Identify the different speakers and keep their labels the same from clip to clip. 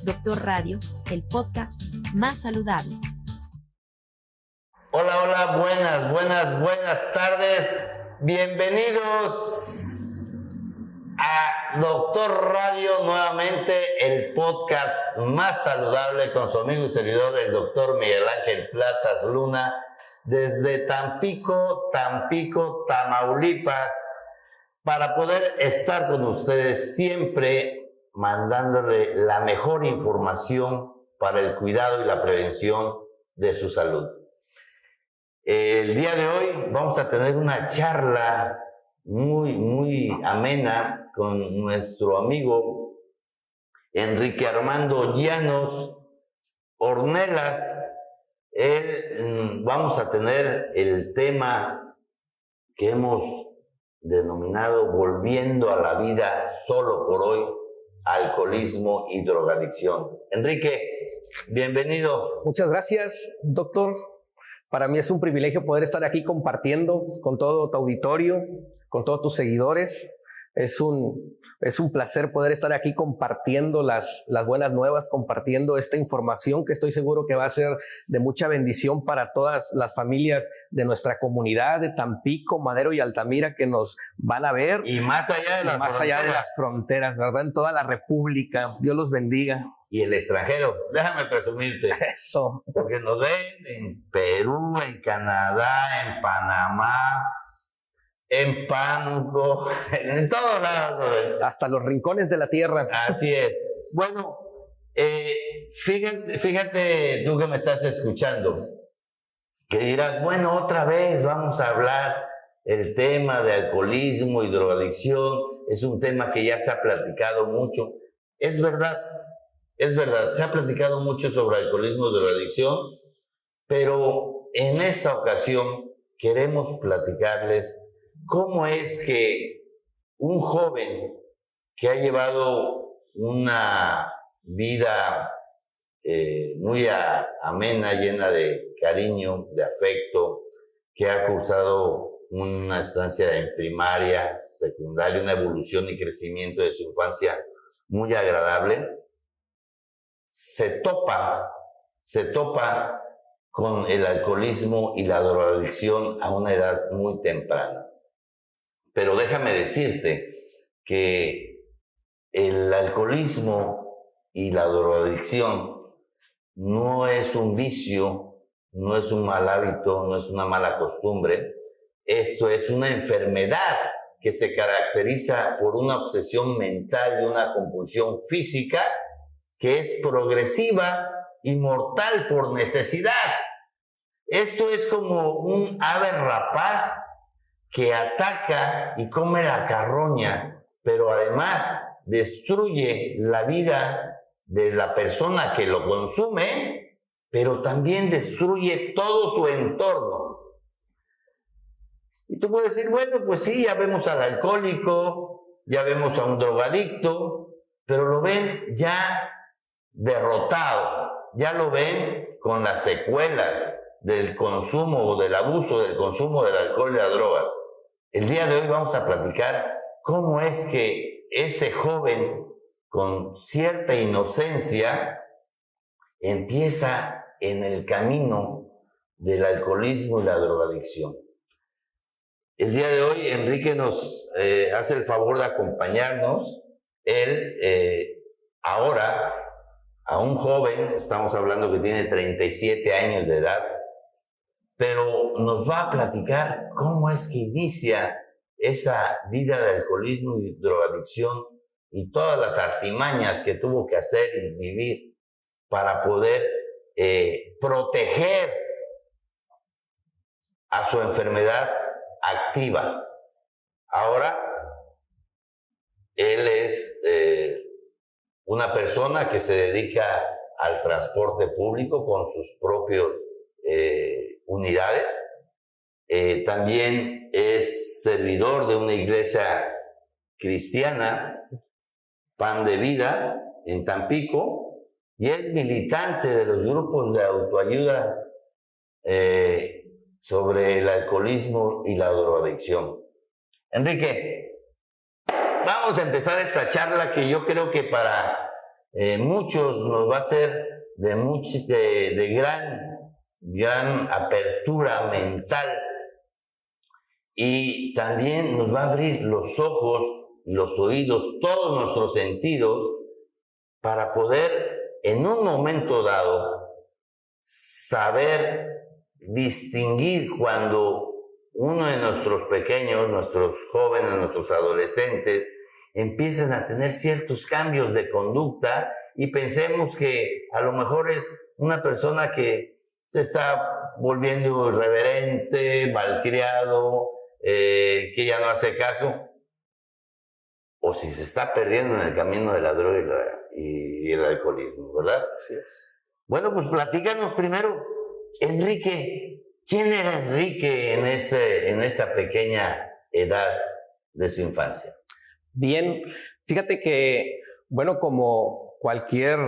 Speaker 1: Doctor Radio, el podcast más saludable.
Speaker 2: Hola, buenas tardes. Bienvenidos a Doctor Radio, nuevamente el podcast más saludable con su amigo y servidor, el doctor Miguel Ángel Platas Luna, desde Tampico, Tamaulipas, para poder estar con ustedes siempre mandándole la mejor información para el cuidado y la prevención de su salud. El día de hoy vamos a tener una charla muy amena con nuestro amigo Enrique Armando Llanos Ornelas. Vamos a tener el tema que hemos denominado Volviendo a la vida solo por hoy, alcoholismo y drogadicción. Enrique, bienvenido.
Speaker 3: Muchas gracias, doctor. Para mí es un privilegio poder estar aquí compartiendo con todo tu auditorio, con todos tus seguidores. Es un placer poder estar aquí compartiendo las buenas nuevas, compartiendo esta información que estoy seguro que va a ser de mucha bendición para todas las familias de nuestra comunidad de Tampico, Madero y Altamira que nos van a ver.
Speaker 2: Y más allá de
Speaker 3: las fronteras, ¿verdad? En toda la República. Dios los bendiga.
Speaker 2: Y el extranjero, déjame presumirte.
Speaker 3: Eso.
Speaker 2: Porque nos ven en Perú, en Canadá, en Panamá, en Pánuco, en todos lados.
Speaker 3: Hasta los rincones de la tierra.
Speaker 2: Así es. Bueno, fíjate tú que me estás escuchando, que dirás, bueno, otra vez vamos a hablar el tema de alcoholismo y drogadicción. Es un tema que ya se ha platicado mucho. Es verdad, se ha platicado mucho sobre alcoholismo y drogadicción, pero en esta ocasión queremos platicarles cómo es que un joven que ha llevado una vida muy amena, llena de cariño, de afecto, que ha cursado una estancia en primaria, secundaria, una evolución y crecimiento de su infancia muy agradable, se topa con el alcoholismo y la drogadicción a una edad muy temprana. Pero déjame decirte que el alcoholismo y la drogadicción no es un vicio, no es un mal hábito, no es una mala costumbre. Esto es una enfermedad que se caracteriza por una obsesión mental y una compulsión física que es progresiva y mortal por necesidad. Esto es como un ave rapaz que ataca y come la carroña, pero además destruye la vida de la persona que lo consume, pero también destruye todo su entorno. Y tú puedes decir, bueno, pues sí, ya vemos al alcohólico, ya vemos a un drogadicto, pero lo ven ya derrotado, ya lo ven con las secuelas del consumo o del abuso del consumo del alcohol y las drogas. El día de hoy vamos a platicar cómo es que ese joven con cierta inocencia empieza en el camino del alcoholismo y la drogadicción. El día de hoy Enrique nos hace el favor de acompañarnos. Él ahora, a un joven, estamos hablando que tiene 37 años de edad, pero nos va a platicar cómo es que inicia esa vida de alcoholismo y drogadicción y todas las artimañas que tuvo que hacer y vivir para poder proteger a su enfermedad activa. Ahora, él es una persona que se dedica al transporte público con sus propios unidades. También es servidor de una iglesia cristiana, Pan de Vida, en Tampico, y es militante de los grupos de autoayuda sobre el alcoholismo y la drogadicción. Enrique, vamos a empezar esta charla que yo creo que para muchos nos va a hacer de gran apertura mental, y también nos va a abrir los ojos, los oídos, todos nuestros sentidos, para poder en un momento dado saber distinguir cuando uno de nuestros pequeños, nuestros jóvenes, nuestros adolescentes empiezan a tener ciertos cambios de conducta y pensemos que a lo mejor es una persona que se está volviendo irreverente, malcriado, que ya no hace caso, o si se está perdiendo en el camino de la droga y el alcoholismo, ¿verdad?
Speaker 3: Así es.
Speaker 2: Bueno, pues platícanos primero, Enrique, ¿quién era Enrique en esa pequeña edad de su infancia?
Speaker 3: Bien, fíjate que, bueno, como cualquier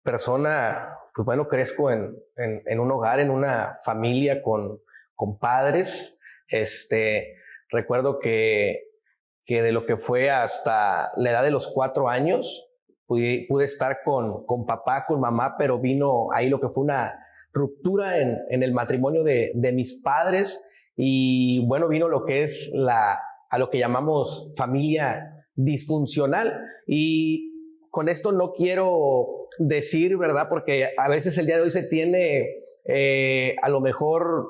Speaker 3: persona, pues bueno, crezco en un hogar, en una familia con padres. Recuerdo que de lo que fue hasta la edad de los 4 años, pude estar con papá, con mamá, pero vino ahí lo que fue una ruptura en el matrimonio de mis padres, y bueno, vino lo que es a lo que llamamos familia disfuncional. Y con esto no quiero decir, ¿verdad? Porque a veces el día de hoy se tiene a lo mejor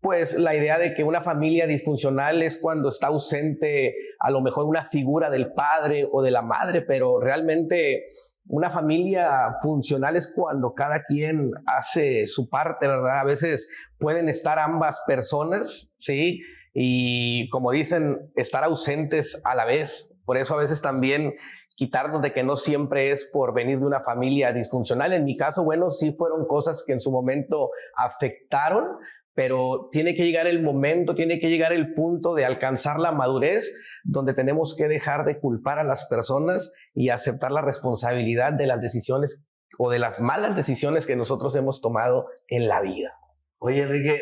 Speaker 3: pues la idea de que una familia disfuncional es cuando está ausente a lo mejor una figura del padre o de la madre, pero realmente una familia funcional es cuando cada quien hace su parte, ¿verdad? A veces pueden estar ambas personas, ¿sí? Y como dicen, estar ausentes a la vez. Por eso a veces también quitarnos de que no siempre es por venir de una familia disfuncional. En mi caso, bueno, sí fueron cosas que en su momento afectaron, pero tiene que llegar el momento, tiene que llegar el punto de alcanzar la madurez, donde tenemos que dejar de culpar a las personas y aceptar la responsabilidad de las decisiones o de las malas decisiones que nosotros hemos tomado en la vida.
Speaker 2: Oye, Enrique,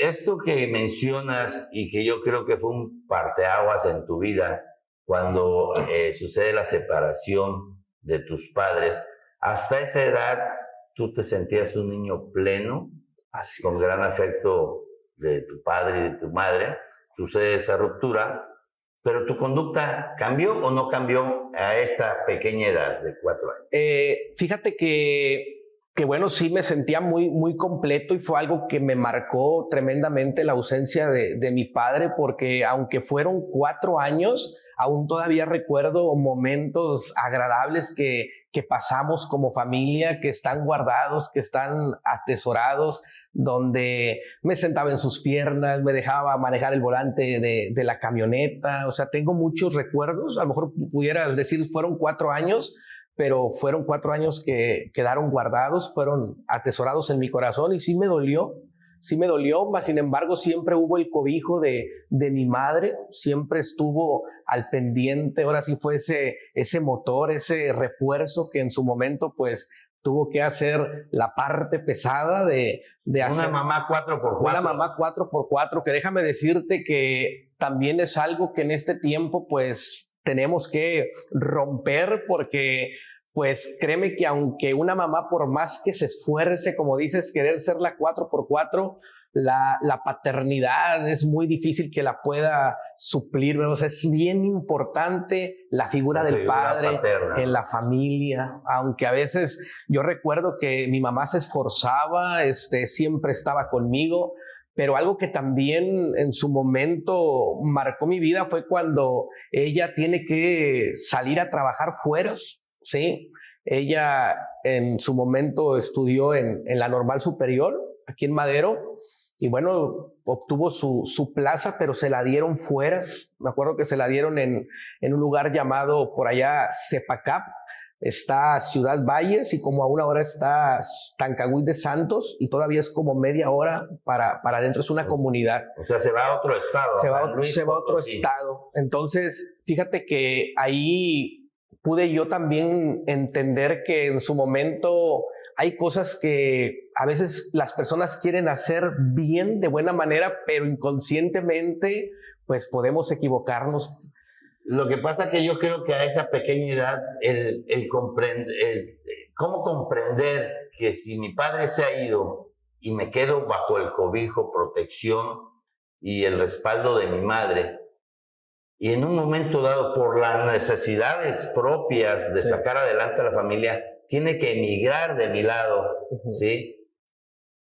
Speaker 2: esto que mencionas y que yo creo que fue un parteaguas en tu vida cuando sucede la separación de tus padres, hasta esa edad tú te sentías un niño pleno, con gran afecto de tu padre y de tu madre, sucede esa ruptura, pero tu conducta cambió o no cambió a esa pequeña edad de 4 años.
Speaker 3: Fíjate que bueno, sí me sentía muy, muy completo, y fue algo que me marcó tremendamente la ausencia de mi padre, porque aunque fueron 4 años, aún todavía recuerdo momentos agradables que pasamos como familia, que están guardados, que están atesorados, donde me sentaba en sus piernas, me dejaba manejar el volante de la camioneta. O sea, tengo muchos recuerdos. A lo mejor pudieras decir fueron 4 años, pero fueron 4 años que quedaron guardados, fueron atesorados en mi corazón, y sí me dolió, mas sin embargo siempre hubo el cobijo de mi madre, siempre estuvo al pendiente. Ahora sí fue ese motor, ese refuerzo que en su momento pues tuvo que hacer la parte pesada de hacer.
Speaker 2: Una mamá 4x4.
Speaker 3: Una mamá 4x4, que déjame decirte que también es algo que en este tiempo pues tenemos que romper, porque pues créeme que aunque una mamá, por más que se esfuerce, como dices, querer ser la 4x4, la paternidad es muy difícil que la pueda suplir, ¿verdad? O sea, es bien importante la figura del padre paterna en la familia, aunque a veces yo recuerdo que mi mamá se esforzaba, siempre estaba conmigo, pero algo que también en su momento marcó mi vida fue cuando ella tiene que salir a trabajar fuera, ¿sí? Ella en su momento estudió en la Normal Superior, aquí en Madero, y bueno, obtuvo su plaza, pero se la dieron fuera. Me acuerdo que se la dieron en un lugar llamado por allá Cepacap. Está Ciudad Valles, y como a 1 hora está Tancagüí de Santos, y todavía es como media hora para adentro. Es una comunidad.
Speaker 2: O sea, se va a otro estado.
Speaker 3: Se va a otro estado. Entonces, fíjate que ahí pude yo también entender que en su momento hay cosas que a veces las personas quieren hacer bien, de buena manera, pero inconscientemente pues podemos equivocarnos.
Speaker 2: Lo que pasa es que yo creo que a esa pequeña edad, cómo comprender que si mi padre se ha ido y me quedo bajo el cobijo, protección y el respaldo de mi madre, y en un momento dado, por las necesidades propias de sacar adelante a la familia, tiene que emigrar de mi lado, ¿sí?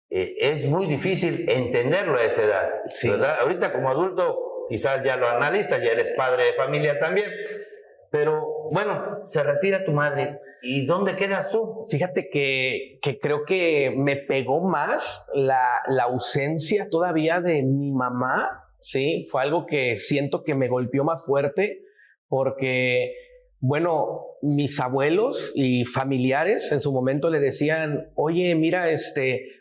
Speaker 2: Es muy difícil entenderlo a esa edad, ¿verdad? Ahorita como adulto quizás ya lo analizas, ya eres padre de familia también, pero bueno, se retira tu madre. ¿Y dónde quedas tú?
Speaker 3: Fíjate que creo que me pegó más la ausencia todavía de mi mamá, ¿sí? Fue algo que siento que me golpeó más fuerte porque, bueno, mis abuelos y familiares en su momento le decían, oye, mira,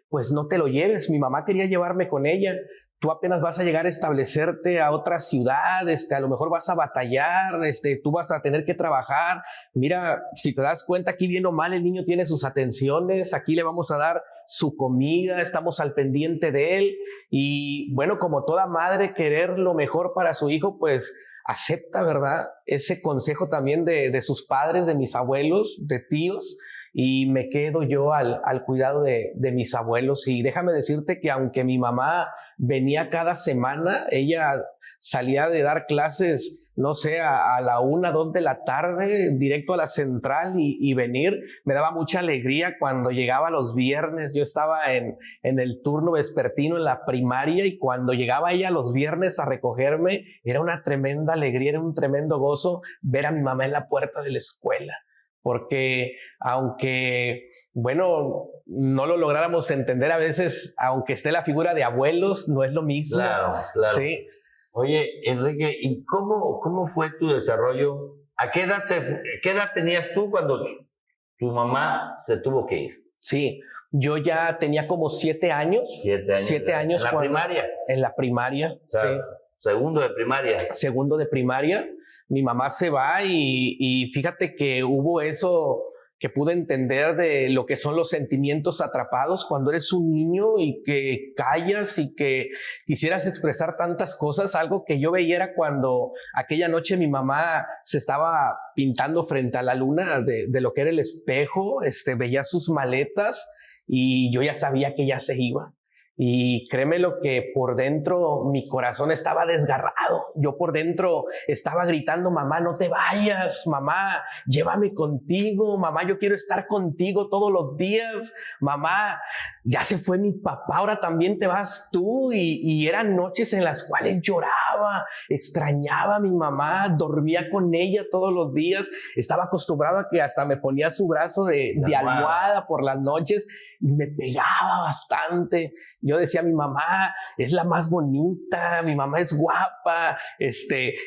Speaker 3: pues no te lo lleves, mi mamá quería llevarme con ella. Tú apenas vas a llegar a establecerte a otra ciudad, a lo mejor vas a batallar, tú vas a tener que trabajar. Mira, si te das cuenta, aquí bien o mal el niño tiene sus atenciones, aquí le vamos a dar su comida, estamos al pendiente de él. Y bueno, como toda madre, querer lo mejor para su hijo, pues acepta, ¿verdad? Ese consejo también de sus padres, de mis abuelos, de tíos. Y me quedo yo al cuidado de mis abuelos. Y déjame decirte que aunque mi mamá venía cada semana, ella salía de dar clases, no sé, a la 1, 2 de la tarde, directo a la central y venir. Me daba mucha alegría cuando llegaba los viernes. Yo estaba en el turno vespertino en la primaria y cuando llegaba ella los viernes a recogerme, era una tremenda alegría, era un tremendo gozo ver a mi mamá en la puerta de la escuela. Porque aunque, bueno, no lo lográramos entender a veces, aunque esté la figura de abuelos, no es lo mismo.
Speaker 2: Claro.
Speaker 3: Sí.
Speaker 2: Oye, Enrique, ¿y cómo fue tu desarrollo? ¿A qué edad tenías tú cuando tu mamá se tuvo que ir?
Speaker 3: Sí, yo ya tenía como 7 años.
Speaker 2: 7 años.
Speaker 3: 7 años.
Speaker 2: ¿En la primaria?
Speaker 3: En la primaria,
Speaker 2: o sea,
Speaker 3: sí.
Speaker 2: Segundo de primaria.
Speaker 3: Segundo de primaria. Mi mamá se va y fíjate que hubo eso que pude entender de lo que son los sentimientos atrapados cuando eres un niño y que callas y que quisieras expresar tantas cosas. Algo que yo veía era cuando aquella noche mi mamá se estaba pintando frente a la luna de lo que era el espejo, veía sus maletas y yo ya sabía que ya se iba. Y créeme lo que por dentro mi corazón estaba desgarrado. Yo por dentro estaba gritando, mamá, no te vayas, mamá, llévame contigo, mamá, yo quiero estar contigo todos los días, mamá, ya se fue mi papá, ahora también te vas tú. Y eran noches en las cuales lloraba, extrañaba a mi mamá, dormía con ella todos los días, estaba acostumbrado a que hasta me ponía su brazo de almohada por las noches y me pegaba bastante. Yo decía, mi mamá es la más bonita, mi mamá es guapa,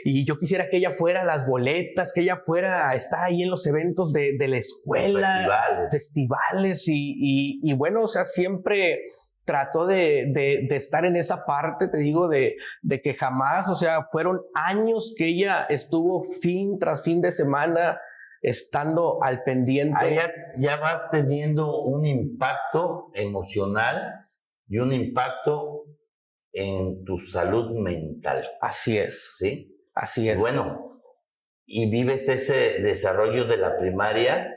Speaker 3: y yo quisiera que ella fuera a las boletas, que ella fuera a estar ahí en los eventos de la escuela, festivales y bueno, o sea, siempre trató de estar en esa parte, te digo, de que jamás, o sea, fueron años que ella estuvo fin tras fin de semana estando al pendiente.
Speaker 2: Ahí ya vas teniendo un impacto emocional y un impacto en tu salud mental.
Speaker 3: Así es.
Speaker 2: ¿Sí?
Speaker 3: Así es.
Speaker 2: Bueno, y vives ese desarrollo de la primaria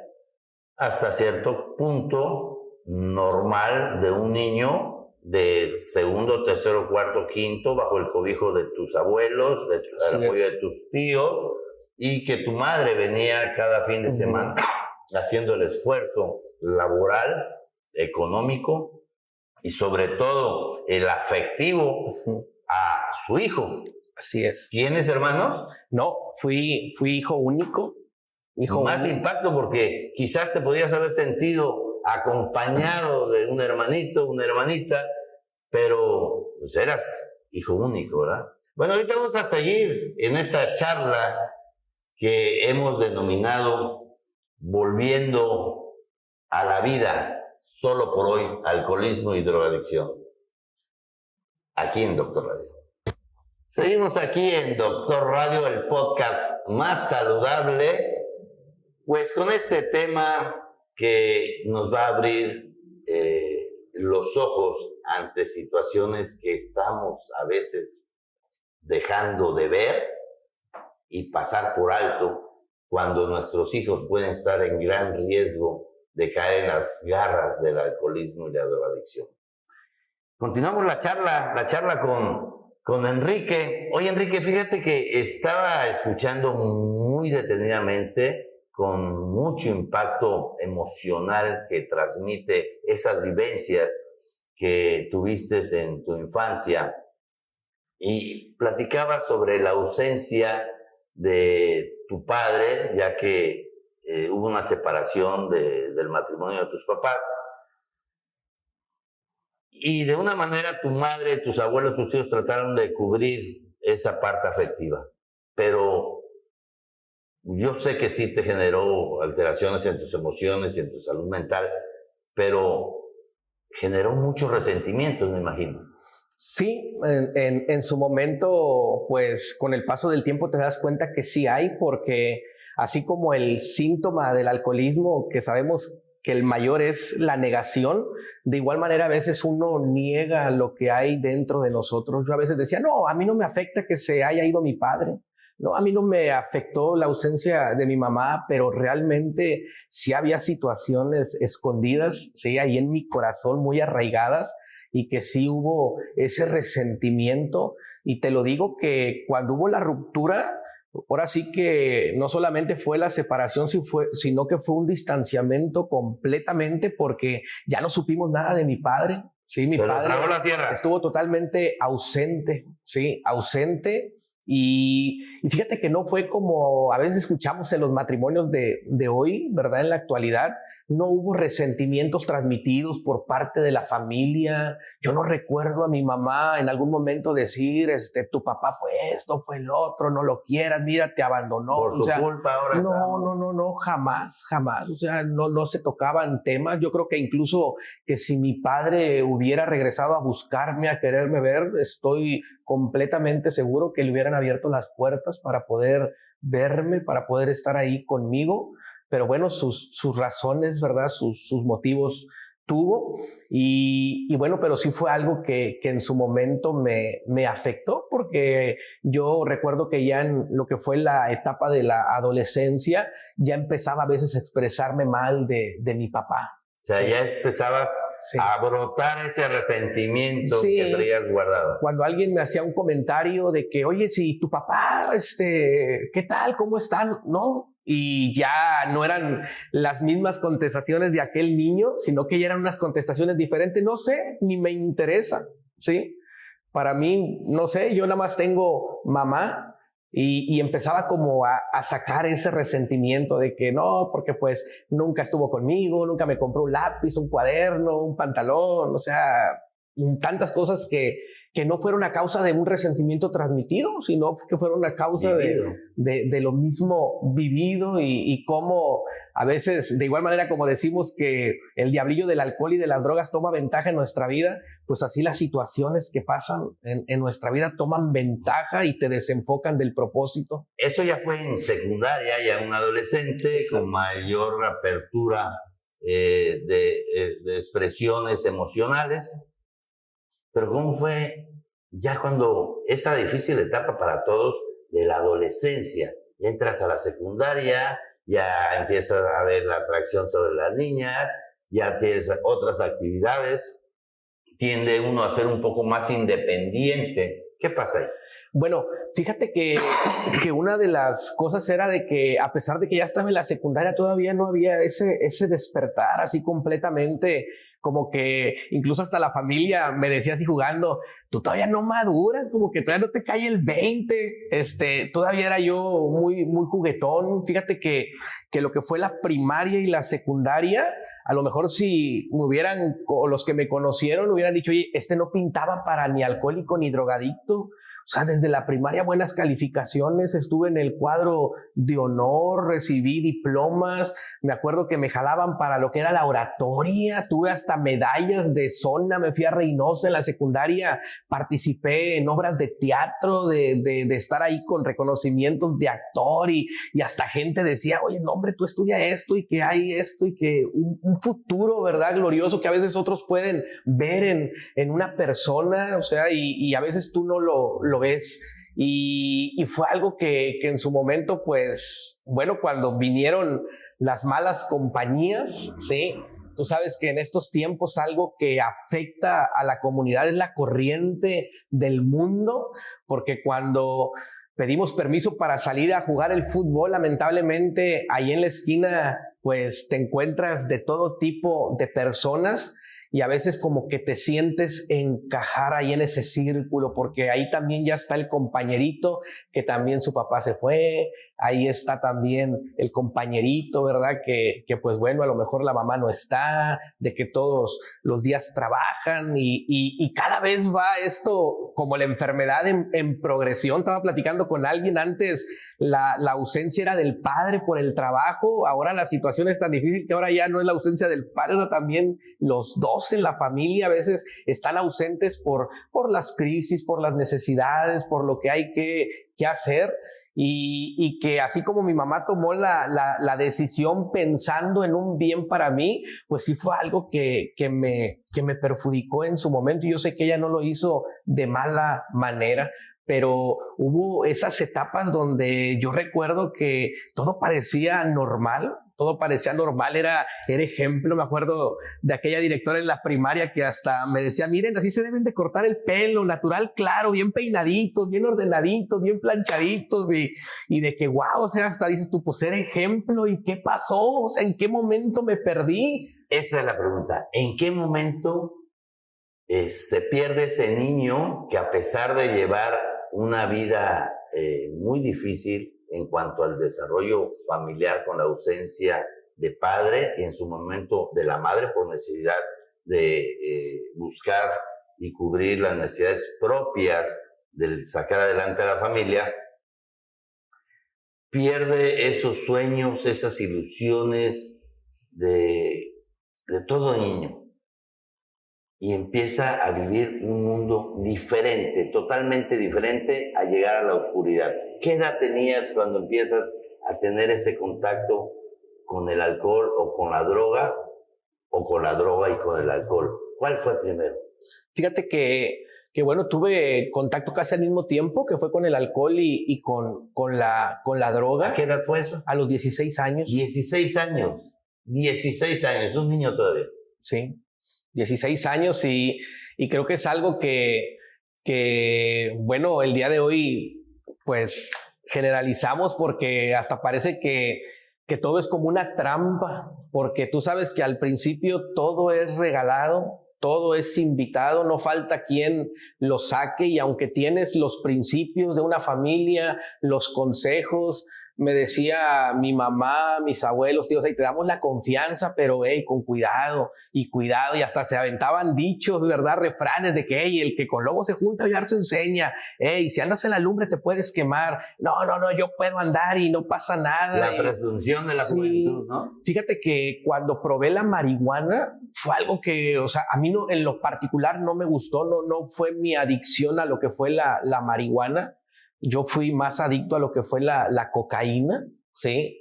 Speaker 2: hasta cierto punto normal de un niño de segundo, tercero, cuarto, quinto, bajo el cobijo de tus abuelos, del apoyo de tus tíos, y que tu madre venía cada fin de semana haciendo el esfuerzo laboral, económico, y sobre todo el afectivo a su hijo.
Speaker 3: Así es.
Speaker 2: ¿Tienes hermanos?
Speaker 3: No, fui hijo único.
Speaker 2: Más impacto porque quizás te podías haber sentido acompañado de un hermanito, una hermanita, pero pues eras hijo único, ¿verdad? Bueno, ahorita vamos a seguir en esta charla que hemos denominado Volviendo a la vida. Solo por hoy, alcoholismo y drogadicción. Aquí en Doctor Radio. Seguimos aquí en Doctor Radio, el podcast más saludable, pues con este tema que nos va a abrir los ojos ante situaciones que estamos a veces dejando de ver y pasar por alto cuando nuestros hijos pueden estar en gran riesgo de caer en las garras del alcoholismo y la drogadicción. Continuamos la charla con Enrique. Oye, Enrique, fíjate que estaba escuchando muy detenidamente, con mucho impacto emocional que transmite esas vivencias que tuviste en tu infancia, y platicabas sobre la ausencia de tu padre, ya que hubo una separación del matrimonio de tus papás, y de una manera tu madre, tus abuelos, tus hijos trataron de cubrir esa parte afectiva, pero yo sé que sí te generó alteraciones en tus emociones y en tu salud mental, pero generó muchos resentimientos, me imagino.
Speaker 3: Sí, en su momento, pues con el paso del tiempo te das cuenta que sí hay, porque así como el síntoma del alcoholismo, que sabemos que el mayor es la negación, de igual manera a veces uno niega lo que hay dentro de nosotros. Yo a veces decía, no, a mí no me afecta que se haya ido mi padre. No, a mí no me afectó la ausencia de mi mamá, pero realmente sí había situaciones escondidas, sí, ahí en mi corazón muy arraigadas, y que sí hubo ese resentimiento. Y te lo digo que cuando hubo la ruptura, ahora sí que no solamente fue la separación, sino que fue un distanciamiento completamente, porque ya no supimos nada de mi padre. Sí, mi padre
Speaker 2: tragó la tierra.
Speaker 3: Estuvo totalmente ausente, sí, ausente. Y fíjate que no fue como a veces escuchamos en los matrimonios de hoy, ¿verdad? En la actualidad, no hubo resentimientos transmitidos por parte de la familia. Yo no recuerdo a mi mamá en algún momento decir, tu papá fue esto, fue el otro, no lo quieras, mira, te abandonó.
Speaker 2: Por su culpa ahora.
Speaker 3: No, jamás. O sea, no se tocaban temas. Yo creo que incluso que si mi padre hubiera regresado a buscarme, a quererme ver, estoy completamente seguro que le hubieran abierto las puertas para poder verme, para poder estar ahí conmigo. Pero bueno, sus razones, ¿verdad? Sus motivos tuvo. Y bueno, pero sí fue algo que en su momento me afectó, porque yo recuerdo que ya en lo que fue la etapa de la adolescencia, ya empezaba a veces a expresarme mal de mi papá.
Speaker 2: O sea, ya empezabas a brotar ese resentimiento que traías guardado.
Speaker 3: Cuando alguien me hacía un comentario de que, oye, si tu papá, ¿qué tal? ¿Cómo están? No. Y ya no eran las mismas contestaciones de aquel niño, sino que ya eran unas contestaciones diferentes. No sé, ni me interesa, ¿sí? Para mí, no sé, yo nada más tengo mamá. Y empezaba como a sacar ese resentimiento de que no, porque pues nunca estuvo conmigo, nunca me compró un lápiz, un cuaderno, un pantalón, o sea, tantas cosas que no fueron a causa de un resentimiento transmitido, sino que fueron a causa de lo mismo vivido, y cómo a veces, de igual manera como decimos que el diablillo del alcohol y de las drogas toma ventaja en nuestra vida, pues así las situaciones que pasan en nuestra vida toman ventaja y te desenfocan del propósito.
Speaker 2: Eso ya fue en secundaria, ya un adolescente con mayor apertura de expresiones emocionales. Pero ¿cómo fue ya cuando esa difícil etapa para todos de la adolescencia? Ya entras a la secundaria, ya empiezas a ver la atracción sobre las niñas, ya tienes otras actividades, tiende uno a ser un poco más independiente. ¿Qué pasa ahí?
Speaker 3: Bueno, fíjate que una de las cosas era de que a pesar de que ya estaba en la secundaria, todavía no había ese despertar así completamente, como que incluso hasta la familia me decía así jugando, tú todavía no maduras, como que todavía no te cae el 20, todavía era yo muy, muy juguetón. Fíjate que lo que fue la primaria y la secundaria, a lo mejor si me hubieran, o los que me conocieron hubieran dicho, oye, no pintaba para ni alcohólico ni drogadicto. O sea, desde la primaria buenas calificaciones, estuve en el cuadro de honor, recibí diplomas, me acuerdo que me jalaban para lo que era la oratoria, tuve hasta medallas de zona, me fui a Reynosa en la secundaria, participé en obras de teatro, de estar ahí con reconocimientos de actor, y hasta gente decía, oye, no hombre, tú estudia esto y que hay esto y que un futuro, ¿verdad? Glorioso que a veces otros pueden ver en una persona, o sea, y a veces tú no lo ves. y fue algo que en su momento, pues, bueno, cuando vinieron las malas compañías, ¿sí? Tú sabes que en estos tiempos algo que afecta a la comunidad es la corriente del mundo, porque cuando pedimos permiso para salir a jugar el fútbol, lamentablemente ahí en la esquina pues te encuentras de todo tipo de personas y a veces como que te sientes encajar ahí en ese círculo, porque ahí también ya está el compañerito que también su papá se fue, ahí está también el compañerito, ¿verdad? Que pues bueno, a lo mejor la mamá no está, de que todos los días trabajan y cada vez va esto como la enfermedad en progresión. Estaba platicando con alguien antes, la ausencia era del padre por el trabajo, ahora la situación es tan difícil que ahora ya no es la ausencia del padre, sino también los dos en la familia a veces están ausentes por las crisis, por las necesidades, por lo que hay que hacer. Y que así como mi mamá tomó la decisión pensando en un bien para mí, pues sí fue algo que me perjudicó en su momento. Y yo sé que ella no lo hizo de mala manera, pero hubo esas etapas donde yo recuerdo que todo parecía normal, era ejemplo. Me acuerdo de aquella directora en la primaria que hasta me decía, miren, así se deben de cortar el pelo, natural, claro, bien peinaditos, bien ordenaditos, bien planchaditos, y de que wow, o sea, hasta dices tú, pues era ejemplo, ¿y qué pasó? O sea, ¿en qué momento me perdí?
Speaker 2: Esa es la pregunta. ¿En qué momento se pierde ese niño que, a pesar de llevar una vida muy difícil en cuanto al desarrollo familiar, con la ausencia de padre y en su momento de la madre por necesidad de buscar y cubrir las necesidades propias del sacar adelante a la familia, pierde esos sueños, esas ilusiones de todo niño y empieza a vivir un mundo diferente, totalmente diferente, a llegar a la oscuridad? ¿Qué edad tenías cuando empiezas a tener ese contacto con el alcohol o con la droga, o con la droga y con el alcohol? ¿Cuál fue primero?
Speaker 3: Fíjate que bueno, tuve contacto casi al mismo tiempo, que fue con el alcohol y con la droga.
Speaker 2: ¿A qué edad fue eso?
Speaker 3: A los 16 años.
Speaker 2: 16 años. 16 años, un niño todavía.
Speaker 3: Sí, 16 años y creo que es algo que, bueno, el día de hoy, pues, generalizamos, porque hasta parece que todo es como una trampa, porque tú sabes que al principio todo es regalado, todo es invitado, no falta quien lo saque, y aunque tienes los principios de una familia, los consejos, me decía mi mamá, mis abuelos, tíos, ahí te damos la confianza, pero con cuidado, y hasta se aventaban dichos, ¿verdad? Refranes de que el que con lobo se junta, ya se enseña, si andas en la lumbre te puedes quemar, no, yo puedo andar y no pasa nada.
Speaker 2: La presunción de la juventud, ¿no?
Speaker 3: Fíjate que cuando probé la marihuana fue algo que, o sea, a mí no, en lo particular no me gustó, no fue mi adicción a lo que fue la marihuana. Yo fui más adicto a lo que fue la cocaína, ¿sí?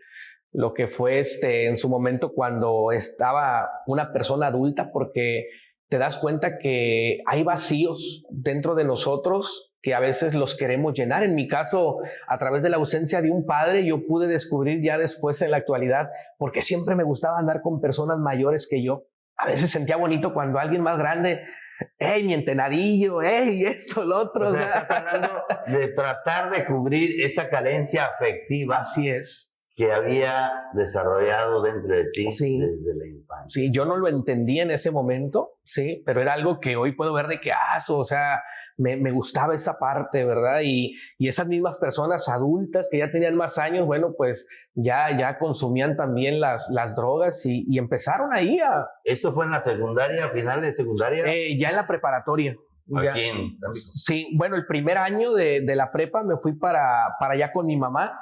Speaker 3: Lo que fue en su momento cuando estaba una persona adulta, porque te das cuenta que hay vacíos dentro de nosotros que a veces los queremos llenar. En mi caso, a través de la ausencia de un padre, yo pude descubrir ya después, en la actualidad, por qué siempre me gustaba andar con personas mayores que yo. A veces sentía bonito cuando alguien más grande, mi entenadillo, esto, lo otro.
Speaker 2: O sea, estás hablando de tratar de cubrir esa carencia afectiva.
Speaker 3: Así es.
Speaker 2: Que había desarrollado dentro de ti,
Speaker 3: sí,
Speaker 2: desde la infancia.
Speaker 3: Sí, yo no lo entendía en ese momento, sí, pero era algo que hoy puedo ver de que, o sea, me gustaba esa parte, ¿verdad? Y esas mismas personas adultas que ya tenían más años, bueno, pues ya consumían también las drogas y empezaron ahí a...
Speaker 2: ¿Esto fue en la secundaria, final de secundaria?
Speaker 3: Ya en la preparatoria.
Speaker 2: ¿Aquí en Tampico?
Speaker 3: Sí, bueno, el primer año de la prepa me fui para allá con mi mamá.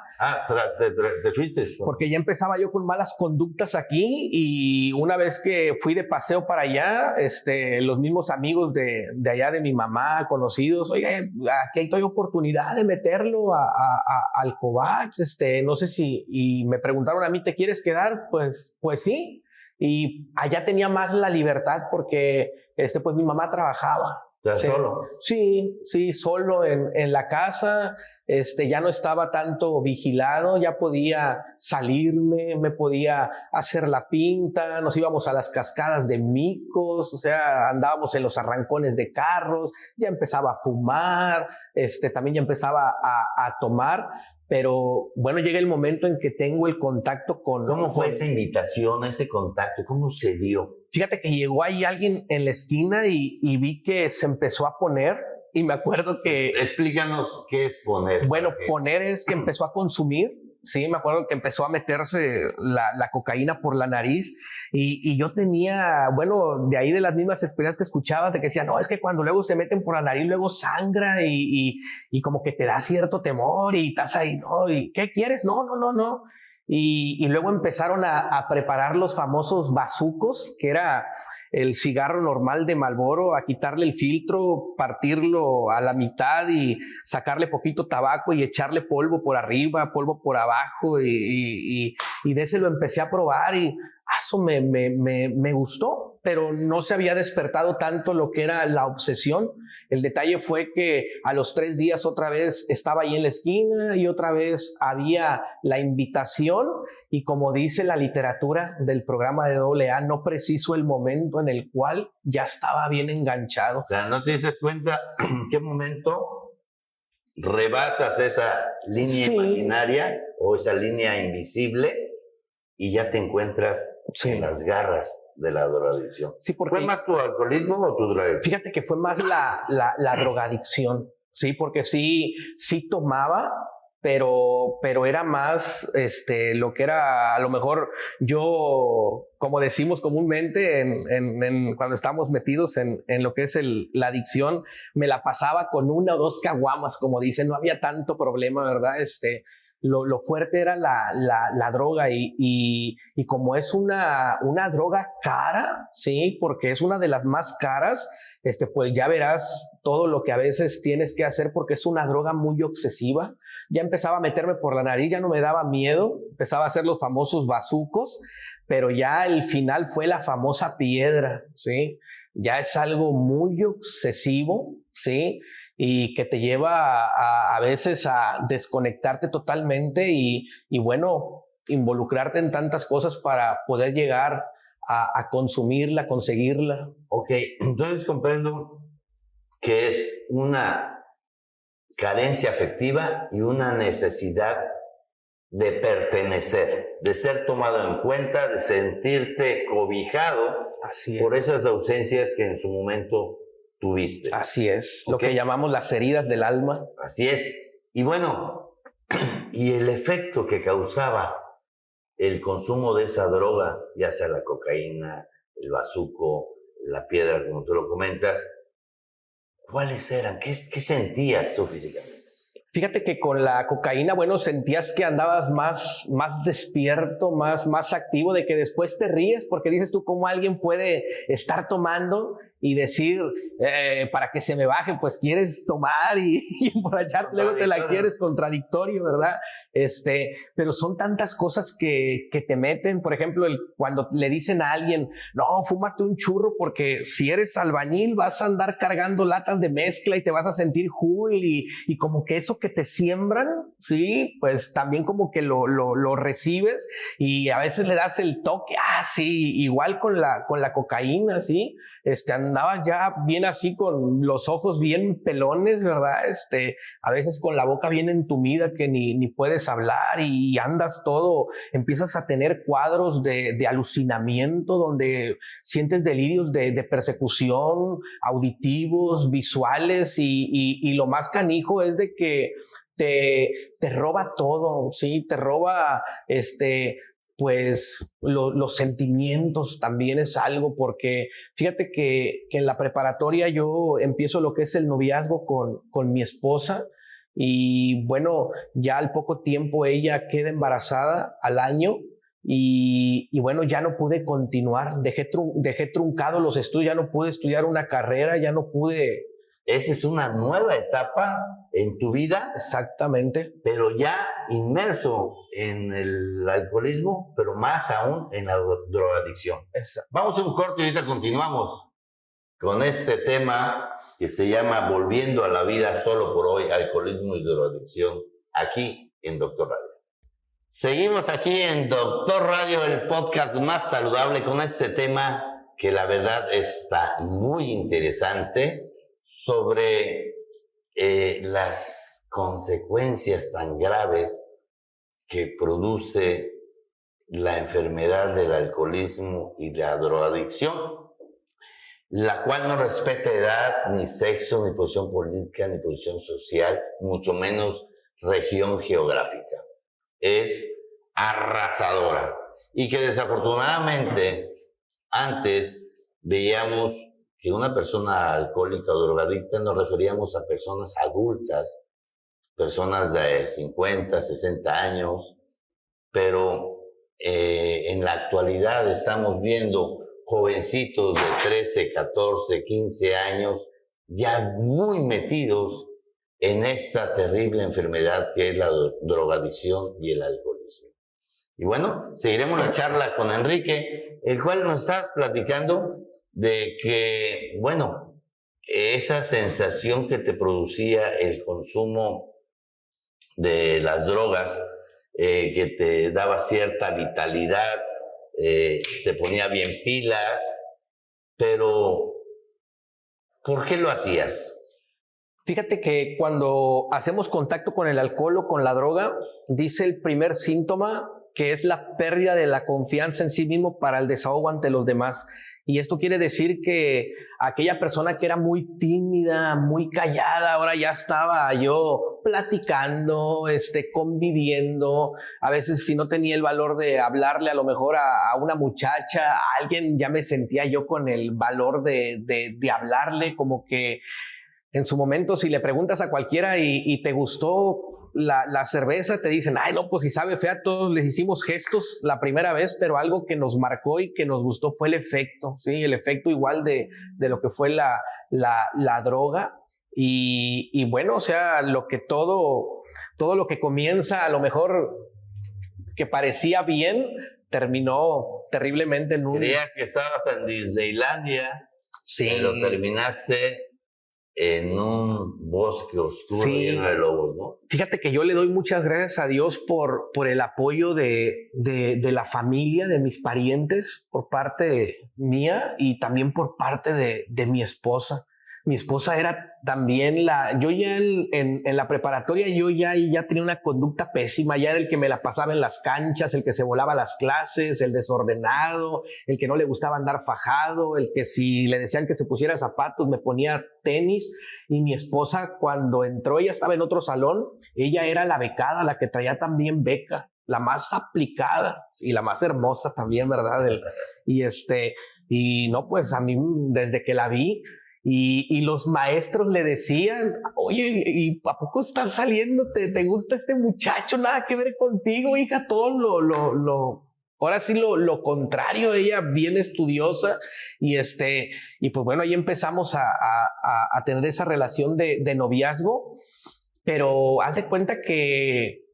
Speaker 2: ¿Te fuiste?
Speaker 3: Porque ya empezaba yo con malas conductas aquí, y una vez que fui de paseo para allá, los mismos amigos de allá de mi mamá, conocidos, oye, aquí hay oportunidad de meterlo al Covax, no sé si, y me preguntaron a mí, ¿te quieres quedar? Pues sí, y allá tenía más la libertad porque pues mi mamá trabajaba.
Speaker 2: ¿Estás
Speaker 3: Sí.
Speaker 2: solo?
Speaker 3: Sí, solo en la casa. Ya no estaba tanto vigilado, ya podía salirme, me podía hacer la pinta, nos íbamos a las cascadas de micos, o sea, andábamos en los arrancones de carros, ya empezaba a fumar, también ya empezaba a tomar, pero bueno, llega el momento en que tengo el contacto con...
Speaker 2: ¿Cómo fue esa invitación, ese contacto? ¿Cómo se dio?
Speaker 3: Fíjate que llegó ahí alguien en la esquina y vi que se empezó a poner. Y me acuerdo que...
Speaker 2: Explícanos qué es poner.
Speaker 3: Bueno, poner es que empezó a consumir. Sí, me acuerdo que empezó a meterse la cocaína por la nariz y yo tenía, bueno, de ahí de las mismas experiencias que escuchaba, de que decía, no, es que cuando luego se meten por la nariz, luego sangra y como que te da cierto temor y estás ahí, ¿no? ¿Y qué quieres? No. Y luego empezaron a preparar los famosos bazucos, que era el cigarro normal de Marlboro, a quitarle el filtro, partirlo a la mitad y sacarle poquito tabaco y echarle polvo por arriba, polvo por abajo y de ese lo empecé a probar y eso me gustó, pero no se había despertado tanto lo que era la obsesión. El detalle fue que a los 3 días otra vez estaba ahí en la esquina y otra vez había la invitación y como dice la literatura del programa de AA, no preciso el momento en el cual ya estaba bien enganchado.
Speaker 2: O sea, ¿no te dices cuenta en qué momento rebasas esa línea imaginaria o esa línea invisible y ya te encuentras en las garras de la drogadicción?
Speaker 3: Sí, porque
Speaker 2: ¿Fue más tu alcoholismo o tu drogadicción?
Speaker 3: Fíjate que fue más la drogadicción, sí, porque sí tomaba, pero era más lo que era, a lo mejor yo, como decimos comúnmente cuando estamos metidos en lo que es la adicción, me la pasaba con 1 o 2 caguamas, como dicen, no había tanto problema, ¿verdad? Lo fuerte era la droga y como es una droga cara, sí, porque es una de las más caras, pues ya verás todo lo que a veces tienes que hacer porque es una droga muy obsesiva. Ya empezaba a meterme por la nariz, ya no me daba miedo, empezaba a hacer los famosos bazucos, pero ya el final fue la famosa piedra, sí. Ya es algo muy obsesivo, sí, y que te lleva a veces a desconectarte totalmente y bueno, involucrarte en tantas cosas para poder llegar a consumirla, conseguirla.
Speaker 2: Ok, entonces comprendo que es una carencia afectiva y una necesidad de pertenecer, de ser tomado en cuenta, de sentirte cobijado por esas ausencias que en su momento tuviste.
Speaker 3: Así es, lo que llamamos las heridas del alma.
Speaker 2: Así es. Y bueno, y el efecto que causaba el consumo de esa droga, ya sea la cocaína, el bazuco, la piedra, como tú lo comentas, ¿cuáles eran? ¿Qué sentías tú físicamente?
Speaker 3: Fíjate que con la cocaína, bueno, sentías que andabas más despierto, más activo, de que después te ríes porque dices tú cómo alguien puede estar tomando y decir, para que se me baje, pues quieres tomar y emborracharte, luego te la quieres, contradictorio, ¿verdad? Pero son tantas cosas que te meten, por ejemplo, cuando le dicen a alguien, no, fúmate un churro porque si eres albañil vas a andar cargando latas de mezcla y te vas a sentir cool y como que eso que te siembran, sí, pues también como que lo recibes y a veces le das el toque, sí, igual con la cocaína, sí, andabas ya bien así con los ojos bien pelones, ¿verdad? A veces con la boca bien entumida que ni puedes hablar y andas todo, empiezas a tener cuadros de alucinamiento donde sientes delirios de persecución, auditivos, visuales y lo más canijo es de que te roba todo, ¿sí? Te roba pues los sentimientos también es algo, porque fíjate que en la preparatoria yo empiezo lo que es el noviazgo con mi esposa y bueno, ya al poco tiempo ella queda embarazada al año y bueno, ya no pude continuar, dejé truncado los estudios, ya no pude estudiar una carrera, ya no pude...
Speaker 2: Esa es una nueva etapa en tu vida.
Speaker 3: Exactamente.
Speaker 2: Pero ya inmerso en el alcoholismo, pero más aún en la drogadicción.
Speaker 3: Exacto.
Speaker 2: Vamos a un corte y ahorita continuamos con este tema que se llama Volviendo a la Vida Solo por Hoy, Alcoholismo y Drogadicción, aquí en Doctor Radio. Seguimos aquí en Doctor Radio, el podcast más saludable, con este tema que la verdad está muy interesante sobre las consecuencias tan graves que produce la enfermedad del alcoholismo y la drogadicción, la cual no respeta edad, ni sexo, ni posición política, ni posición social, mucho menos región geográfica. Es arrasadora y que desafortunadamente antes veíamos que una persona alcohólica o drogadicta nos referíamos a personas adultas, personas de 50, 60 años, pero en la actualidad estamos viendo jovencitos de 13, 14, 15 años ya muy metidos en esta terrible enfermedad que es la drogadicción y el alcoholismo. Y bueno, seguiremos la charla con Enrique, el cual nos estabas platicando de que, bueno, esa sensación que te producía el consumo de las drogas, que te daba cierta vitalidad, te ponía bien pilas, pero ¿por qué lo hacías?
Speaker 3: Fíjate que cuando hacemos contacto con el alcohol o con la droga, dice el primer síntoma que es la pérdida de la confianza en sí mismo para el desahogo ante los demás. Y esto quiere decir que aquella persona que era muy tímida, muy callada, ahora ya estaba yo platicando, conviviendo. A veces si no tenía el valor de hablarle a lo mejor a una muchacha, a alguien, ya me sentía yo con el valor de hablarle, como que en su momento, si le preguntas a cualquiera y te gustó la cerveza, te dicen, ay, no, pues si sabe fea, todos les hicimos gestos la primera vez, pero algo que nos marcó y que nos gustó fue el efecto, ¿sí? El efecto igual de lo que fue la droga. Y bueno, o sea, todo lo que comienza a lo mejor que parecía bien, terminó terriblemente en un...
Speaker 2: Creías que estabas en Disneylandia,
Speaker 3: sí,
Speaker 2: pero terminaste en un bosque oscuro, sí, lleno de lobos, ¿no?
Speaker 3: Fíjate que yo le doy muchas gracias a Dios por el apoyo de la familia, de mis parientes, por parte mía y también por parte de mi esposa. Mi esposa era también yo ya en la preparatoria, yo ya tenía una conducta pésima, ya era el que me la pasaba en las canchas, el que se volaba las clases, el desordenado, el que no le gustaba andar fajado, el que si le decían que se pusiera zapatos me ponía tenis. Y mi esposa, cuando entró, ella estaba en otro salón, ella era la becada, la que traía también beca, la más aplicada y la más hermosa también, ¿verdad? Y no, pues a mí desde que la vi, y los maestros le decían, oye, ¿y a poco estás saliendo? ¿Te gusta este muchacho? Nada que ver contigo, hija. Todo ahora sí lo contrario, ella bien estudiosa. Y pues bueno, ahí empezamos a tener esa relación de noviazgo. Pero haz de cuenta que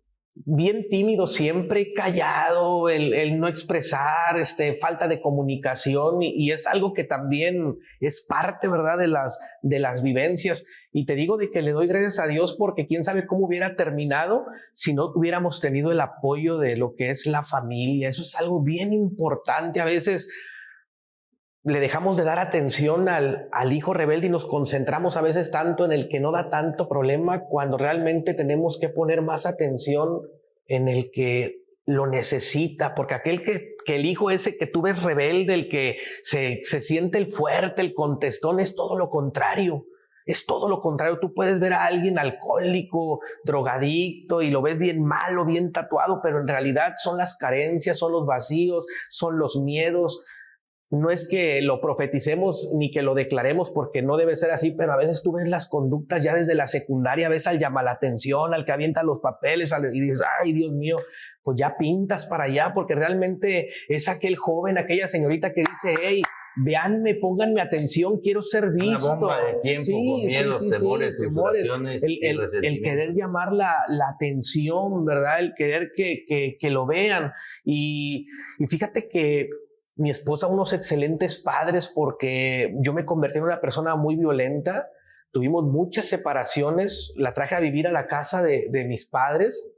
Speaker 3: bien tímido, siempre callado, el no expresar, falta de comunicación, y es algo que también es parte, ¿verdad?, de las vivencias. Y te digo de que le doy gracias a Dios, porque quién sabe cómo hubiera terminado si no hubiéramos tenido el apoyo de lo que es la familia. Eso es algo bien importante. A veces le dejamos de dar atención al hijo rebelde y nos concentramos a veces tanto en el que no da tanto problema, cuando realmente tenemos que poner más atención en el que lo necesita, porque aquel que el hijo ese que tú ves rebelde, el que se siente el fuerte, el contestón, es todo lo contrario. Es todo lo contrario. Tú puedes ver a alguien alcohólico, drogadicto, y lo ves bien malo, bien tatuado, pero en realidad son las carencias, son los vacíos, son los miedos. No es que lo profeticemos ni que lo declaremos, porque no debe ser así, pero a veces tú ves las conductas ya desde la secundaria, ves al llama la atención, al que avienta los papeles, y dices, ay, Dios mío, pues ya pintas para allá, porque realmente es aquel joven, aquella señorita que dice, hey, véanme, pónganme atención, quiero ser visto.
Speaker 2: Una bomba de tiempo, con miedos, temores, frustraciones y resentimientos.
Speaker 3: El querer llamar la atención, ¿verdad? El querer que lo vean. Y fíjate que mi esposa, unos excelentes padres, porque yo me convertí en una persona muy violenta. tuvimos muchas separaciones, la traje a vivir a la casa de mis padres.